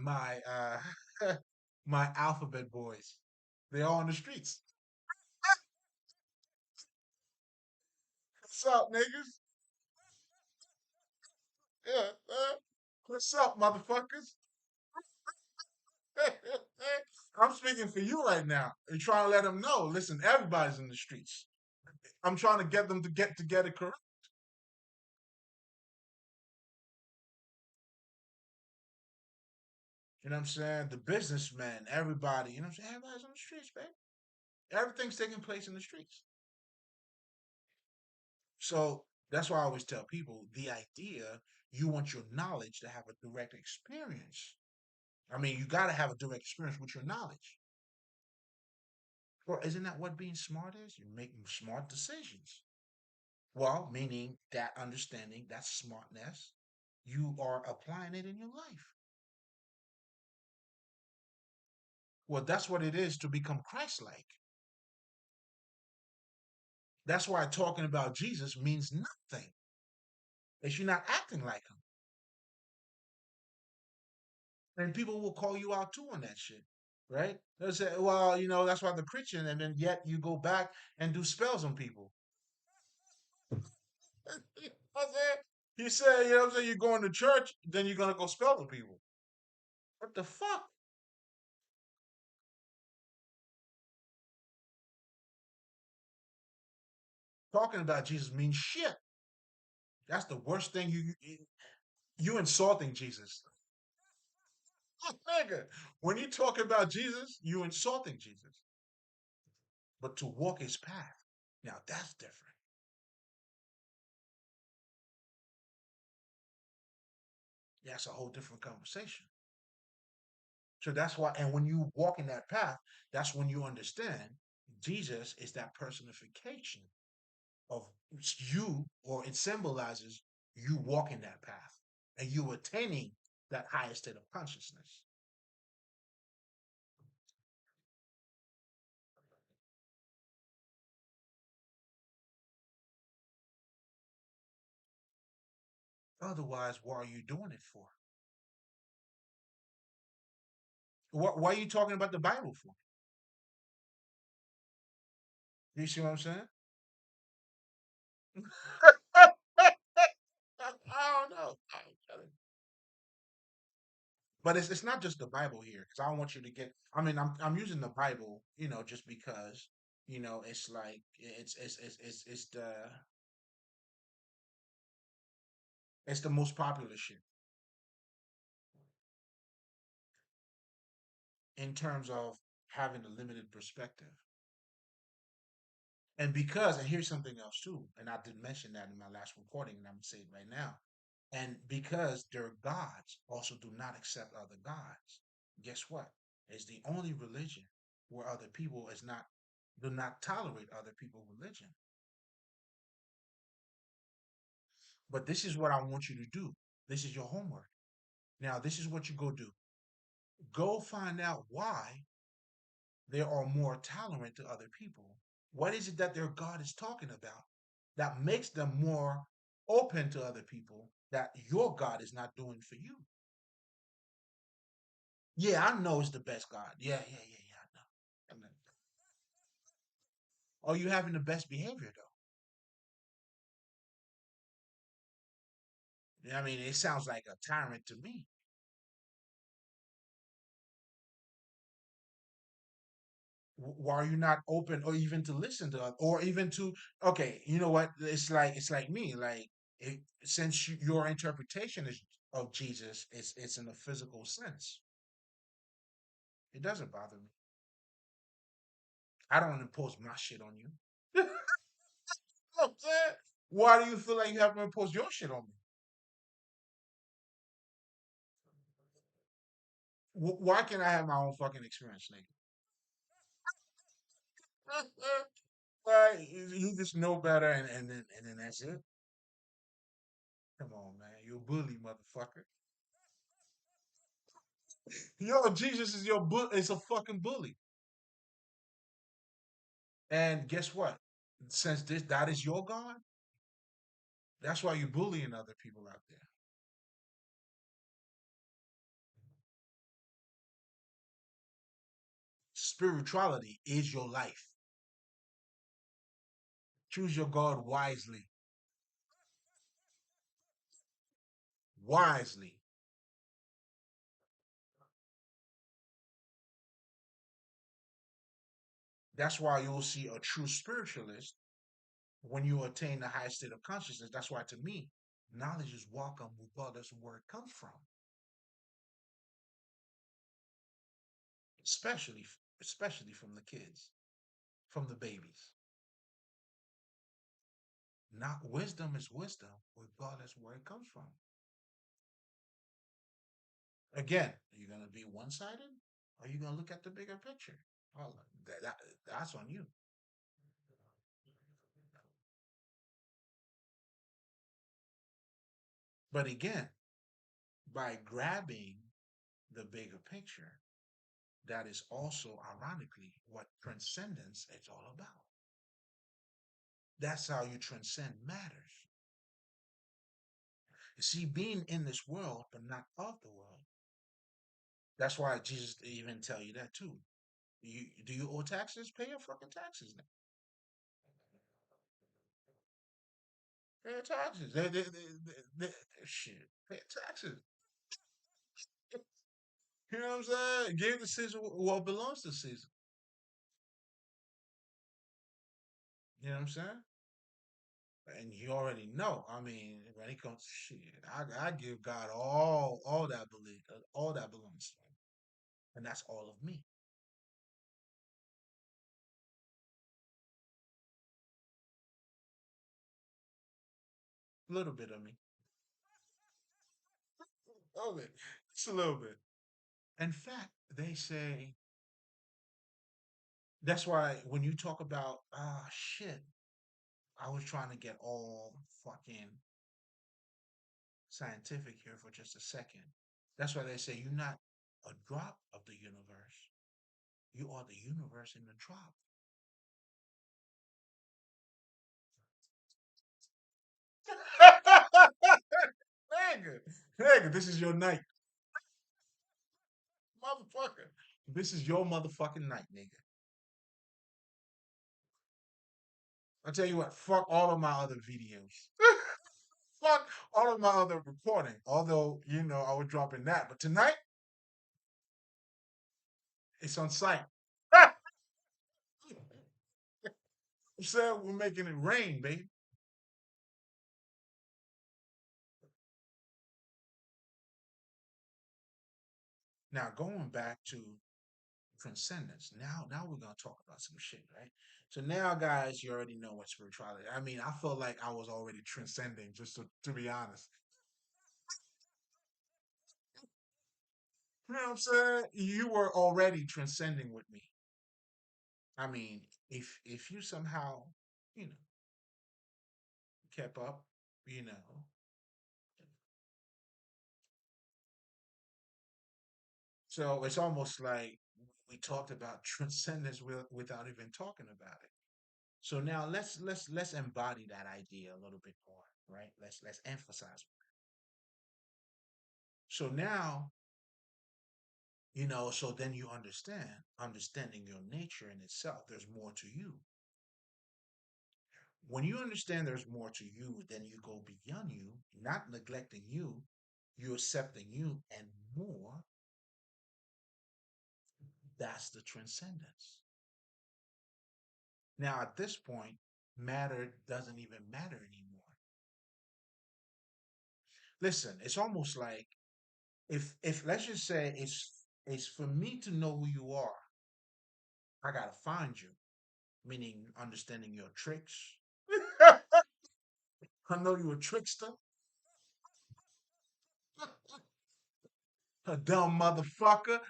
my alphabet boys. They're all on the streets. What's up, niggas? Yeah, what's up, motherfuckers? I'm speaking for you right now and trying to let them know. Listen, everybody's in the streets. I'm trying to get them to get together correct. You know what I'm saying? The businessmen, everybody, you know what I'm saying? Everybody's on the streets, baby. Everything's taking place in the streets. So that's why I always tell people the idea you want your knowledge to have a direct experience. I mean, you got to have a direct experience with your knowledge. Well, isn't that what being smart is? You're making smart decisions. Well, meaning that understanding, that smartness, you are applying it in your life. Well, that's what it is to become Christ like. That's why talking about Jesus means nothing if you're not acting like him. And people will call you out too on that shit, right? They'll say, well, that's why the Christian, and then yet you go back and do spells on people. I said, he said, you know what I'm saying? You're going to church, then you're going to go spell on people. What the fuck? Talking about Jesus means shit. That's the worst thing you insulting Jesus. Nigga, when you talk about Jesus, you insulting Jesus. But to walk his path, now that's different. That's a whole different conversation. So that's why, and when you walk in that path, that's when you understand Jesus is that personification of you, or it symbolizes you walking that path and you attaining that higher state of consciousness. Otherwise, what are you doing it for? Why are you talking about the Bible for? You see what I'm saying? I don't know. But it's not just the Bible here, because I don't want you to get. I mean, I'm using the Bible, just because it's like it's the most popular shit in terms of having a limited perspective. And here's something else too, and I did mention that in my last recording, and I'm gonna say it right now. And because their gods also do not accept other gods, guess what? It's the only religion where other people is not do not tolerate other people's religion. But this is what I want you to do. This is your homework. Now, this is what you go do. Go find out why they are more tolerant to other people. What is it that their God is talking about that makes them more open to other people that your God is not doing for you? Yeah, I know it's the best God. Yeah, yeah, yeah, yeah, I know. I know. Oh, you having the best behavior though. Yeah, I mean, it sounds like a tyrant to me. Why are you not open or even to listen to or even to okay, you know what, it's like me, like since your interpretation is of Jesus it's in a physical sense, it doesn't bother me. I don't impose my shit on you. You know what I'm saying? Why do you feel like you have to impose your shit on me? Why can't I have my own fucking experience, nigga? Like, you just know better, and then that's it. Come on, man, you a bully, motherfucker. Yo, Jesus is your is a fucking bully. And guess what? Since that is your God, that's why you're bullying other people out there. Spirituality is your life. Choose your God wisely. Wisely. That's why you'll see a true spiritualist when you attain the highest state of consciousness. That's why to me, knowledge is welcome regardless of where it comes from. Especially especially from the kids, from the babies. Not wisdom is wisdom regardless of where it comes from. Again, are you going to be one sided? Or are you going to look at the bigger picture? Well, that's on you. But again, by grabbing the bigger picture, that is also, ironically, what transcendence is all about. That's how you transcend matters. You see, being in this world, but not of the world. That's why Jesus even tell you that too. Do you owe taxes? Pay your fucking taxes now. Pay your taxes. Shit. Pay your taxes. You know what I'm saying? Give the Caesar what belongs to Caesar. You know what I'm saying? And you already know. I mean, when it comes to shit, I give God all that belief, all that belongs to Him, and that's all of me, a little bit of me, a little bit, just a little bit. In fact, they say that's why when you talk about shit, I was trying to get all fucking scientific here for just a second. That's why they say you're not a drop of the universe. You are the universe in the drop. Nigga, nigga, this is your night, motherfucker. This is your motherfucking night, nigga. I tell you what, fuck all of my other videos. Fuck all of my other recording. Although, I would drop in that. But tonight, it's on site. I'm saying we're making it rain, baby. Now going back to transcendence. Now we're gonna talk about some shit, right? So now, guys, you already know what spirituality. I mean, I felt like I was already transcending, just to be honest. You know what I'm saying? You were already transcending with me. I mean, if you somehow, you know, kept up, you know. So it's almost like we talked about transcendence without even talking about it. So now let's embody that idea a little bit more, right? Let's emphasize. So now, so then you understanding your nature in itself, there's more to you. When you understand there's more to you, then you go beyond you, not neglecting you, you accepting you and more. That's the transcendence. Now, at this point, matter doesn't even matter anymore. Listen, it's almost like if let's just say it's for me to know who you are, I gotta find you, meaning understanding your tricks. I know you're a trickster, a dumb motherfucker.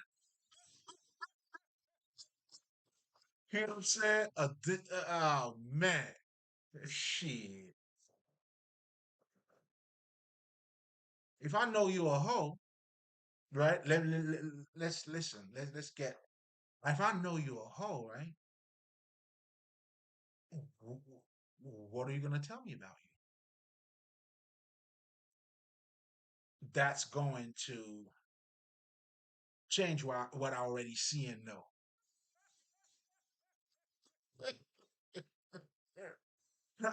You know what I'm saying? Oh man, shit. If I know you a hoe, right? Let's listen. Let's get. If I know you a hoe, right? What are you gonna tell me about you? That's going to change what I already see and know.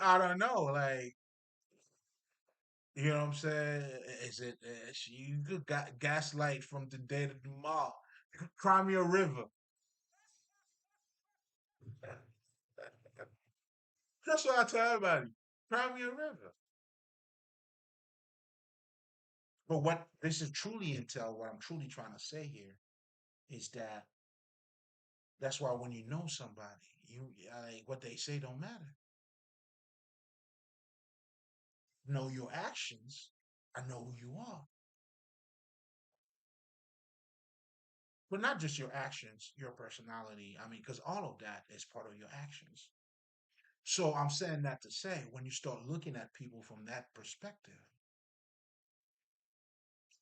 I don't know, like you know what I'm saying? Is it you could gaslight from the day to tomorrow? Cry me a river. That's what I tell everybody. Cry me a river. But what this is truly intel, what I'm truly trying to say here is that that's why when you know somebody, you like what they say don't matter. Know your actions. I know who you are, but not just your actions, your personality. I mean, because all of that is part of your actions. So I'm saying that to say, when you start looking at people from that perspective,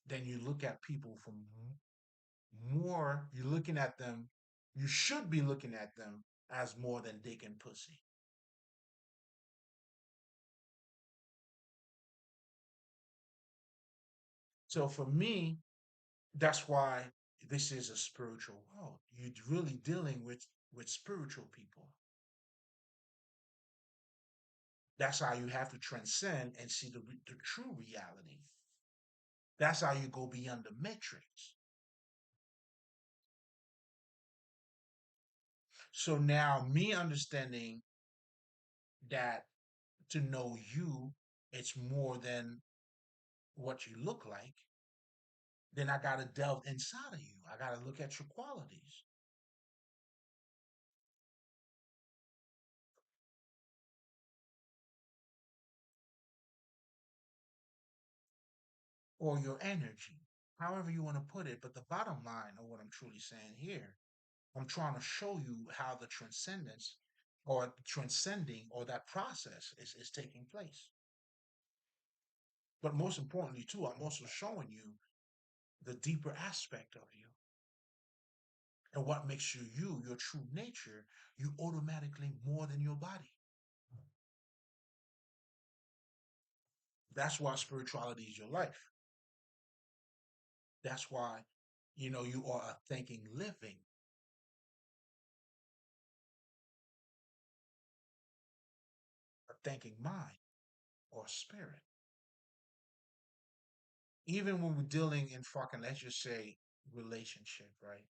then you look at people from more. You're looking at them. You should be looking at them as more than dick and pussy. So for me, that's why this is a spiritual world. You're really dealing with spiritual people. That's how you have to transcend and see the true reality. That's how you go beyond the metrics. So now, me understanding that to know you, it's more than what you look like, then I got to delve inside of you. I got to look at your qualities or your energy, however you want to put it. But the bottom line of what I'm truly saying here, I'm trying to show you how the transcendence or transcending or that process is taking place. But most importantly, too, I'm also showing you the deeper aspect of you and what makes you you, your true nature, you automatically more than your body. That's why spirituality is your life. That's why, you are a thinking living. thinking mind or spirit. Even when we're dealing in fucking, let's just say, relationship, right?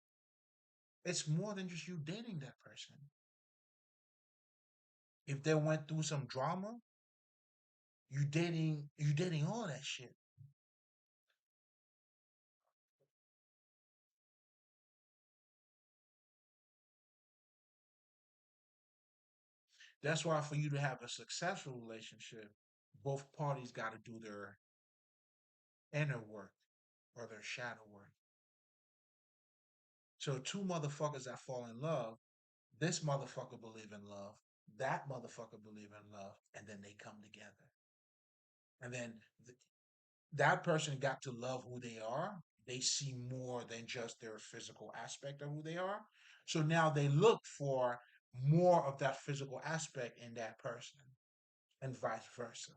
It's more than just you dating that person. If they went through some drama, you dating all that shit. That's why for you to have a successful relationship, both parties got to do their inner work or their shadow work. So two motherfuckers that fall in love, this motherfucker believe in love, that motherfucker believe in love, and then they come together. And then th- that person got to love who they are. They see more than just their physical aspect of who they are. So now they look for more of that physical aspect in that person, and vice versa.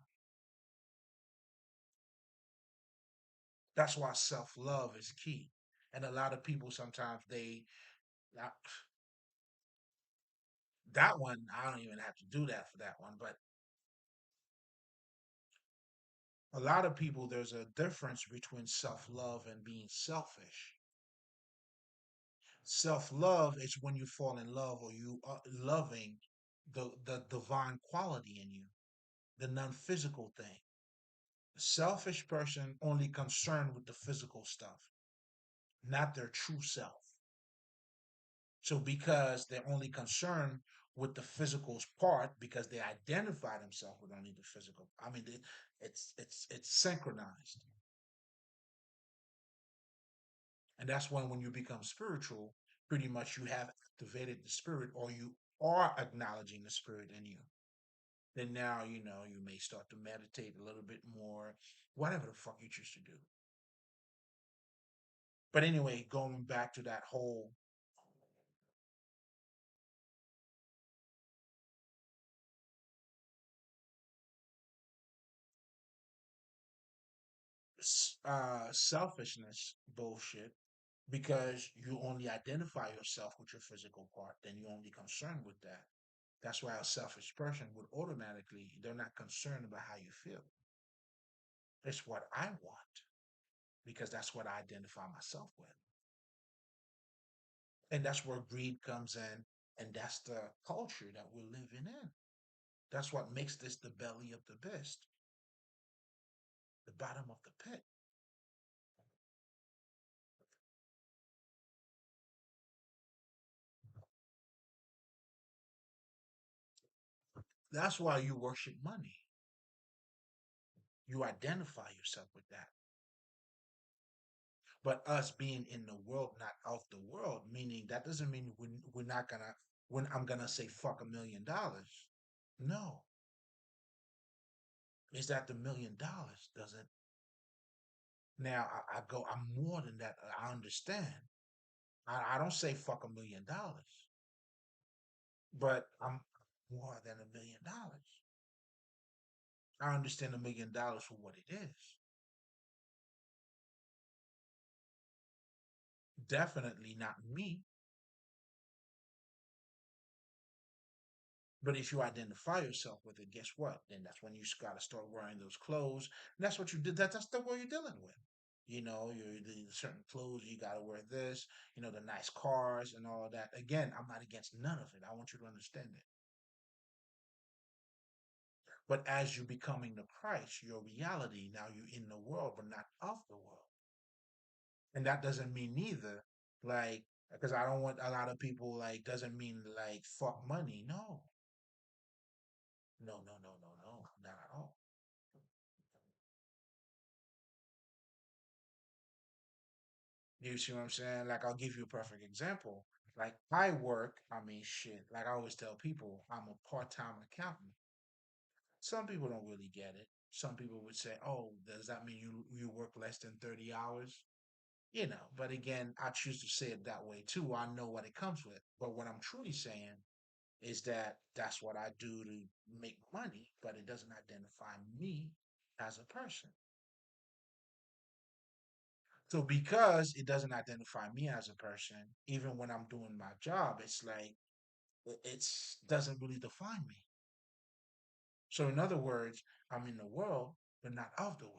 That's why self love is key. And a lot of people sometimes that, that one, I don't even have to do that for that one. But a lot of people, there's a difference between self love and being selfish. Self love is when you fall in love or you are loving the divine quality in you, the non physical thing. A selfish person only concerned with the physical stuff, not their true self. So because they're only concerned with the physical part, because they identify themselves with only the physical. I mean, it's synchronized, and that's when you become spiritual, pretty much you have activated the spirit, or you are acknowledging the spirit in you. Then now you may start to meditate a little bit more, whatever the fuck you choose to do. But anyway, going back to that whole selfishness bullshit, because you only identify yourself with your physical part, then you're only concerned with that. That's why a selfish person would automatically, they're not concerned about how you feel. It's what I want, because that's what I identify myself with. And that's where greed comes in, and that's the culture that we're living in. That's what makes this the belly of the beast, the bottom of the pit. That's why you worship money. You identify yourself with that. But us being in the world, not of the world, meaning that doesn't mean we're not gonna, when I'm gonna say fuck $1 million. No, is that the $1 million doesn't. Now I go, I'm more than that. I understand. I don't say fuck $1 million, but I'm more than $1 million. I understand $1 million for what it is. Definitely not me. But if you identify yourself with it, guess what? Then that's when you got to start wearing those clothes. And that's what you did. That's the way you're dealing with. You're the certain clothes, you got to wear this, the nice cars and all of that. Again, I'm not against none of it. I want you to understand it. But as you're becoming the Christ, your reality, now you're in the world, but not of the world. And that doesn't mean neither, like, because I don't want a lot of people, like, doesn't mean like fuck money. No, no, no, no, no, no, not at all. You see what I'm saying? Like, I'll give you a perfect example. Like, I work, I mean, shit. Like, I always tell people, I'm a part time accountant. Some people don't really get it. Some people would say, oh, does that mean you work less than 30 hours? But again, I choose to say it that way too. I know what it comes with. But what I'm truly saying is that that's what I do to make money, but it doesn't identify me as a person. So because it doesn't identify me as a person, even when I'm doing my job, it's like it's doesn't really define me. So, in other words, I'm in the world, but not of the world.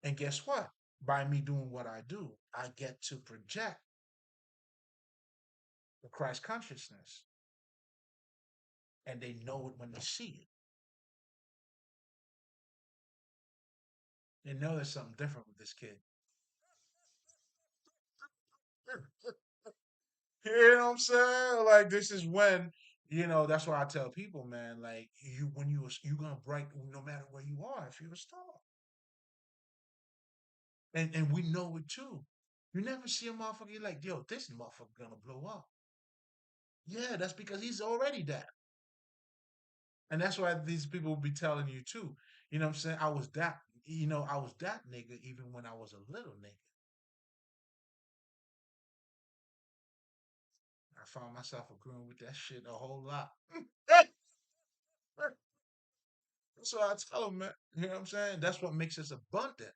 And guess what? By me doing what I do, I get to project the Christ consciousness, and they know it when they see it. They know there's something different with this kid. You know what I'm saying? Like this is when that's why I tell people, man. Like you gonna break no matter where you are if you're a star, and we know it too. You never see a motherfucker you're like, yo, this motherfucker gonna blow up. Yeah, that's because he's already that, and that's why these people will be telling you too. You know what I'm saying? I was that. I was that nigga even when I was a little nigga. I found myself agreeing with that shit a whole lot. That's what I tell them, man. You know what I'm saying? That's what makes us abundant.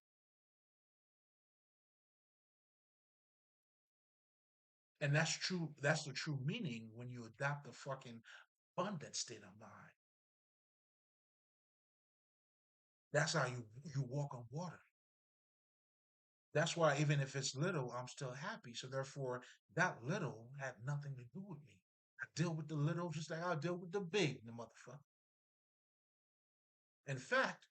And that's true. That's the true meaning when you adopt a fucking abundant state of mind. That's how you walk on water. That's why even if it's little, I'm still happy. So therefore, that little had nothing to do with me. I deal with the little just like I deal with the big, the motherfucker. In fact,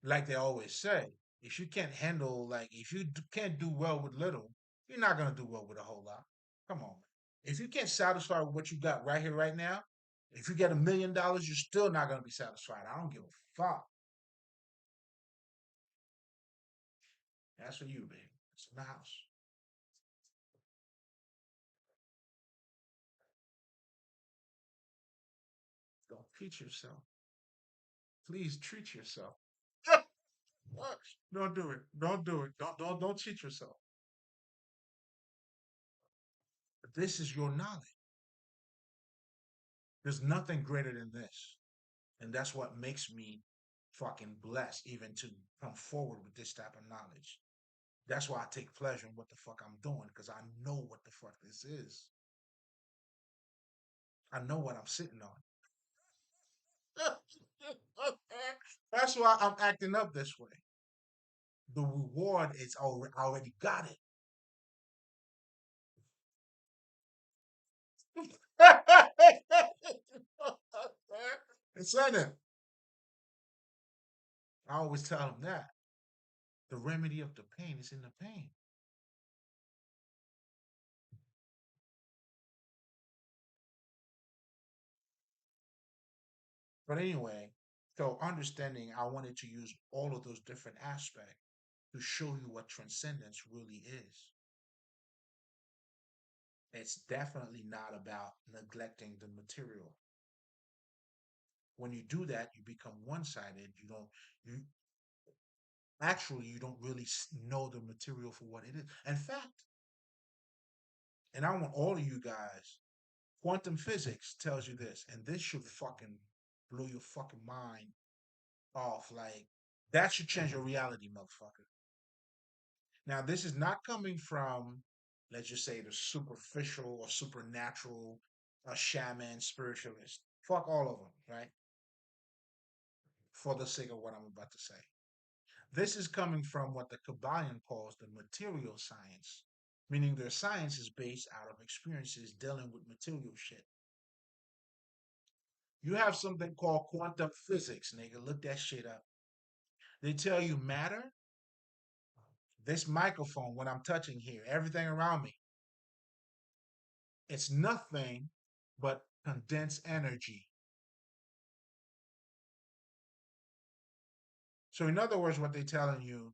like they always say, if you can't handle, like, if you can't do well with little, you're not gonna do well with a whole lot. Come on, man. If you can't satisfy with what you got right here, right now, if you get $1 million, you're still not gonna be satisfied. I don't give a fuck. That's for you, baby. It's in the house. Don't treat yourself. Please treat yourself. Don't do it. Don't do it. Don't cheat yourself. This is your knowledge. There's nothing greater than this. And that's what makes me fucking blessed even to come forward with this type of knowledge. That's why I take pleasure in what the fuck I'm doing, because I know what the fuck this is. I know what I'm sitting on. That's why I'm acting up this way. The reward is already, I already got it. It's in it. I always tell them that. The remedy of the pain is in the pain. But anyway, so understanding, I wanted to use all of those different aspects to show you what transcendence really is. It's definitely not about neglecting the material. When you do that, you become one-sided. You actually, you don't really know the material for what it is. In fact, and I want all of you guys, quantum physics tells you this, and this should fucking blow your fucking mind off. Like, that should change your reality, motherfucker. Now, this is not coming from, let's just say, the superficial or supernatural, shaman, spiritualist. Fuck all of them, right? For the sake of what I'm about to say. This is coming from what the Kabbalion calls the material science, meaning their science is based out of experiences dealing with material shit. You have something called quantum physics, nigga. Look that shit up. They tell you matter, this microphone, what I'm touching here, everything around me, it's nothing but condensed energy. So, in other words, what they telling you,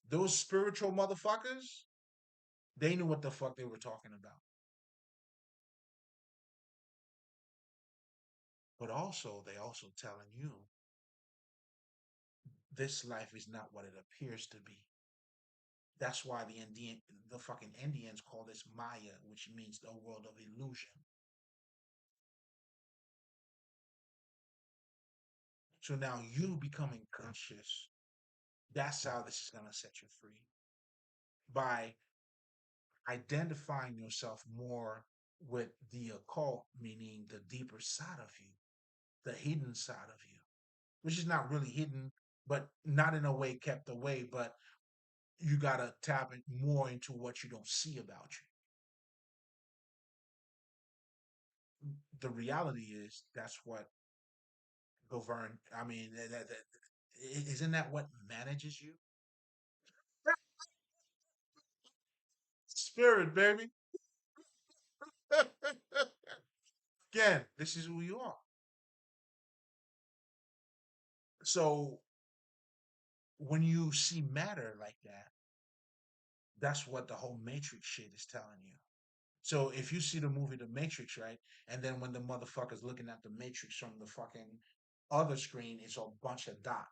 those spiritual motherfuckers, they knew what the fuck they were talking about. But also, they also telling you this life is not what it appears to be. That's why the fucking Indians call this Maya, which means the world of illusion. So now you becoming conscious, that's how this is gonna set you free. By identifying yourself more with the occult, meaning the deeper side of you, the hidden side of you, which is not really hidden, but not in a way kept away, but you gotta tap it more into what you don't see about you. The reality is that's what govern. I mean, isn't that what manages you? Spirit, baby. Again, this is who you are. So when you see matter like that, that's what the whole Matrix shit is telling you. So if you see the movie The Matrix, right, and then when the motherfucker's looking at the Matrix from the fucking other screen, it's a bunch of dots.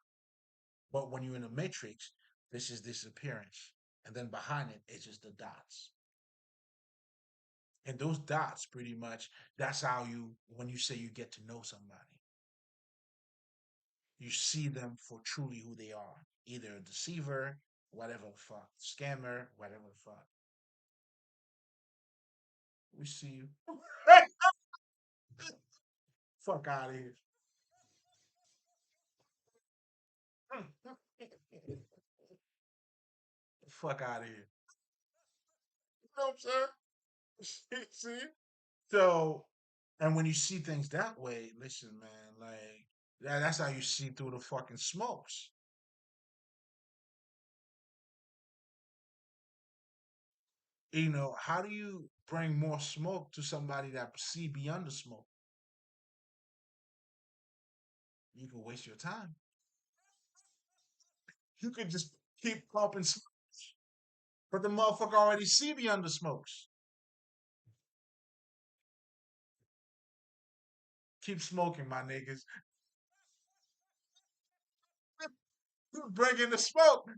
But when you're in the Matrix, this is this appearance, and then behind it, it's just the dots. And those dots, pretty much, that's how you, when you say you get to know somebody, you see them for truly who they are, either a deceiver, whatever the fuck, scammer, whatever the fuck. We see you. Fuck out of here. Fuck out of here. You know what I'm saying? See? So, and when you see things that way, listen, man, like that's how you see through the fucking smokes. You know, how do you bring more smoke to somebody that see beyond the smoke? You can waste your time. You could just keep pumping smoke, but the motherfucker already see beyond the smokes. Keep smoking, my niggas. Bringing the smoke.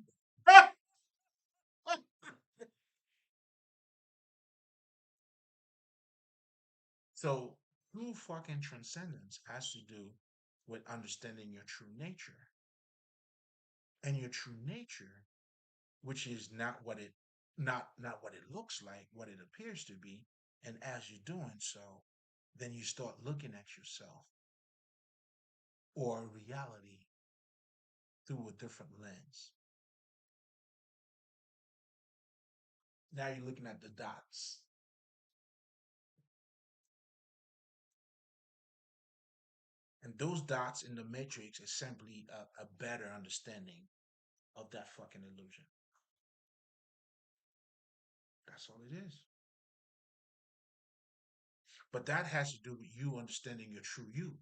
So, true fucking transcendence has to do with understanding your true nature. And your true nature, which is not what it looks like, what it appears to be. And as you're doing so, then you start looking at yourself or reality through a different lens. Now you're looking at the dots. And those dots in the matrix is simply a better understanding of that fucking illusion. That's all it is. But that has to do with you understanding your true you,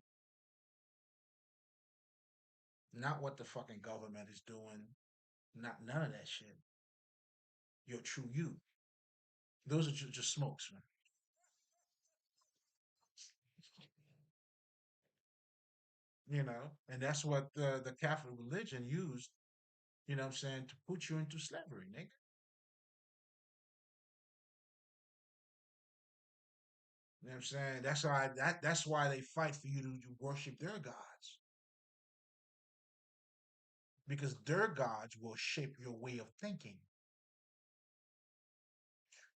not what the fucking government is doing, not none of that shit. Your true you. Those are just smokes, man. You know, and that's what the Catholic religion used, you know what I'm saying, to put you into slavery, nigga. You know what I'm saying? That's why they fight for you to worship their gods. Because their gods will shape your way of thinking.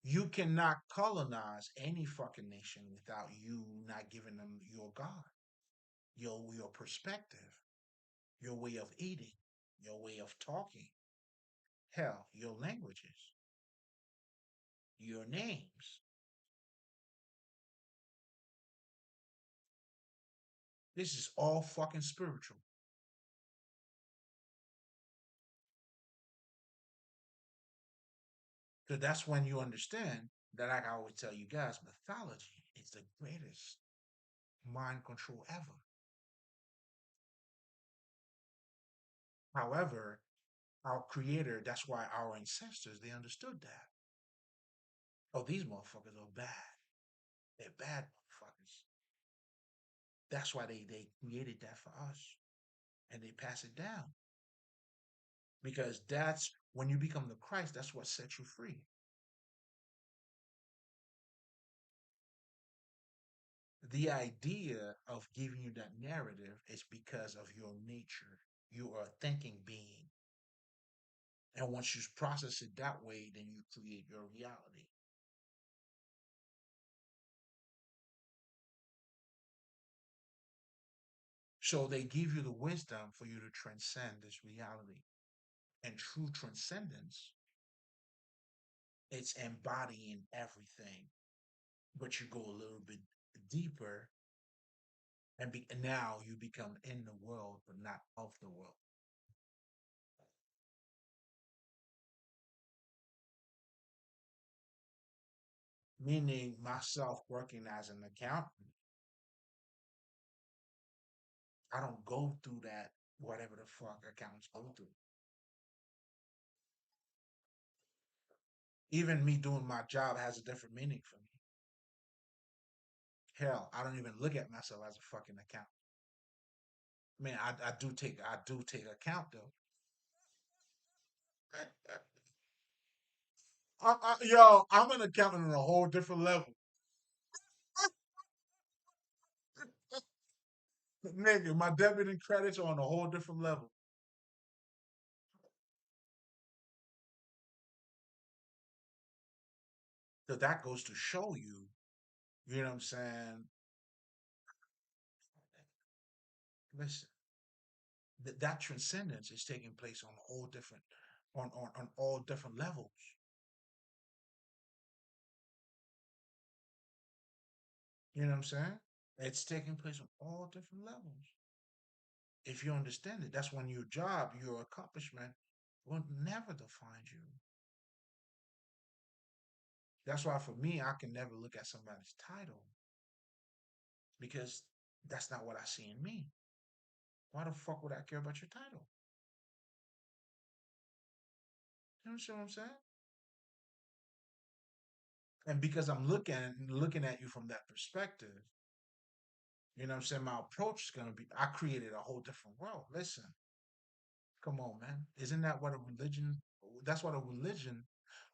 You cannot colonize any fucking nation without you not giving them your God, your perspective, your way of eating, your way of talking, hell, your languages, your names. This is all fucking spiritual. So that's when you understand that, like I always tell you guys, mythology is the greatest mind control ever. However, our creator, that's why our ancestors, they understood that. Oh, these motherfuckers are bad. They're bad motherfuckers. That's why they created that for us. And they pass it down. Because that's when you become the Christ, that's what sets you free. The idea of giving you that narrative is because of your nature. You are a thinking being. And once you process it that way, then you create your reality. So they give you the wisdom for you to transcend this reality. And true transcendence, it's embodying everything, but you go a little bit deeper, and now you become in the world, but not of the world. Meaning myself working as an accountant, I don't go through that whatever the fuck accountants go through. Even me doing my job has a different meaning for me. Hell, I don't even look at myself as a fucking accountant. I mean, I do take account though. Yo, I'm an accountant on a whole different level. Nigga, my debit and credits are on a whole different level. So that goes to show you, you know what I'm saying? Listen, that transcendence is taking place on all different, on all different levels. You know what I'm saying? It's taking place on all different levels. If you understand it, that's when your job, your accomplishment will never define you. That's why for me, I can never look at somebody's title because that's not what I see in me. Why the fuck would I care about your title? You understand what I'm saying? And because I'm looking at you from that perspective, you know what I'm saying? My approach is gonna be I created a whole different world. Listen, come on, man. Isn't that what a religion that's what a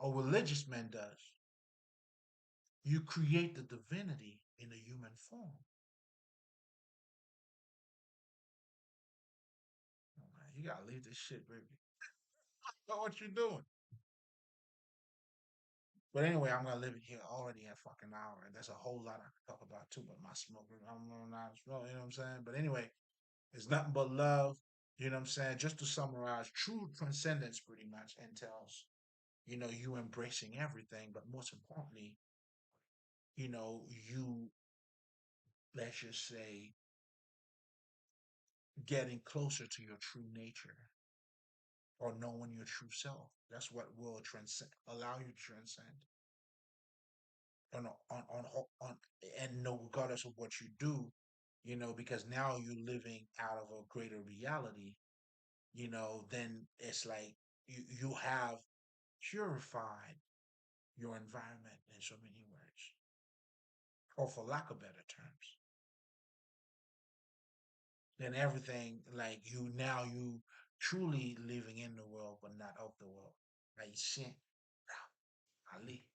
religious man does. You create the divinity in a human form. Oh, man, you gotta leave this shit, baby. Know what you're doing. But anyway, I'm gonna leave it here already at fucking hour, and there's a whole lot I could talk about too. But my smoker, I'm not smoking. You know what I'm saying? But anyway, it's nothing but love. You know what I'm saying? Just to summarize, true transcendence pretty much entails, you embracing everything, but most importantly, you, let's just say, getting closer to your true nature or knowing your true self. That's what will transcend, allow you to transcend on, and no, regardless of what you do, because now you're living out of a greater reality, then it's like you have purified your environment in so many words, or for lack of better terms. Then everything like you truly living in the world but not of the world. Like shit, Ali.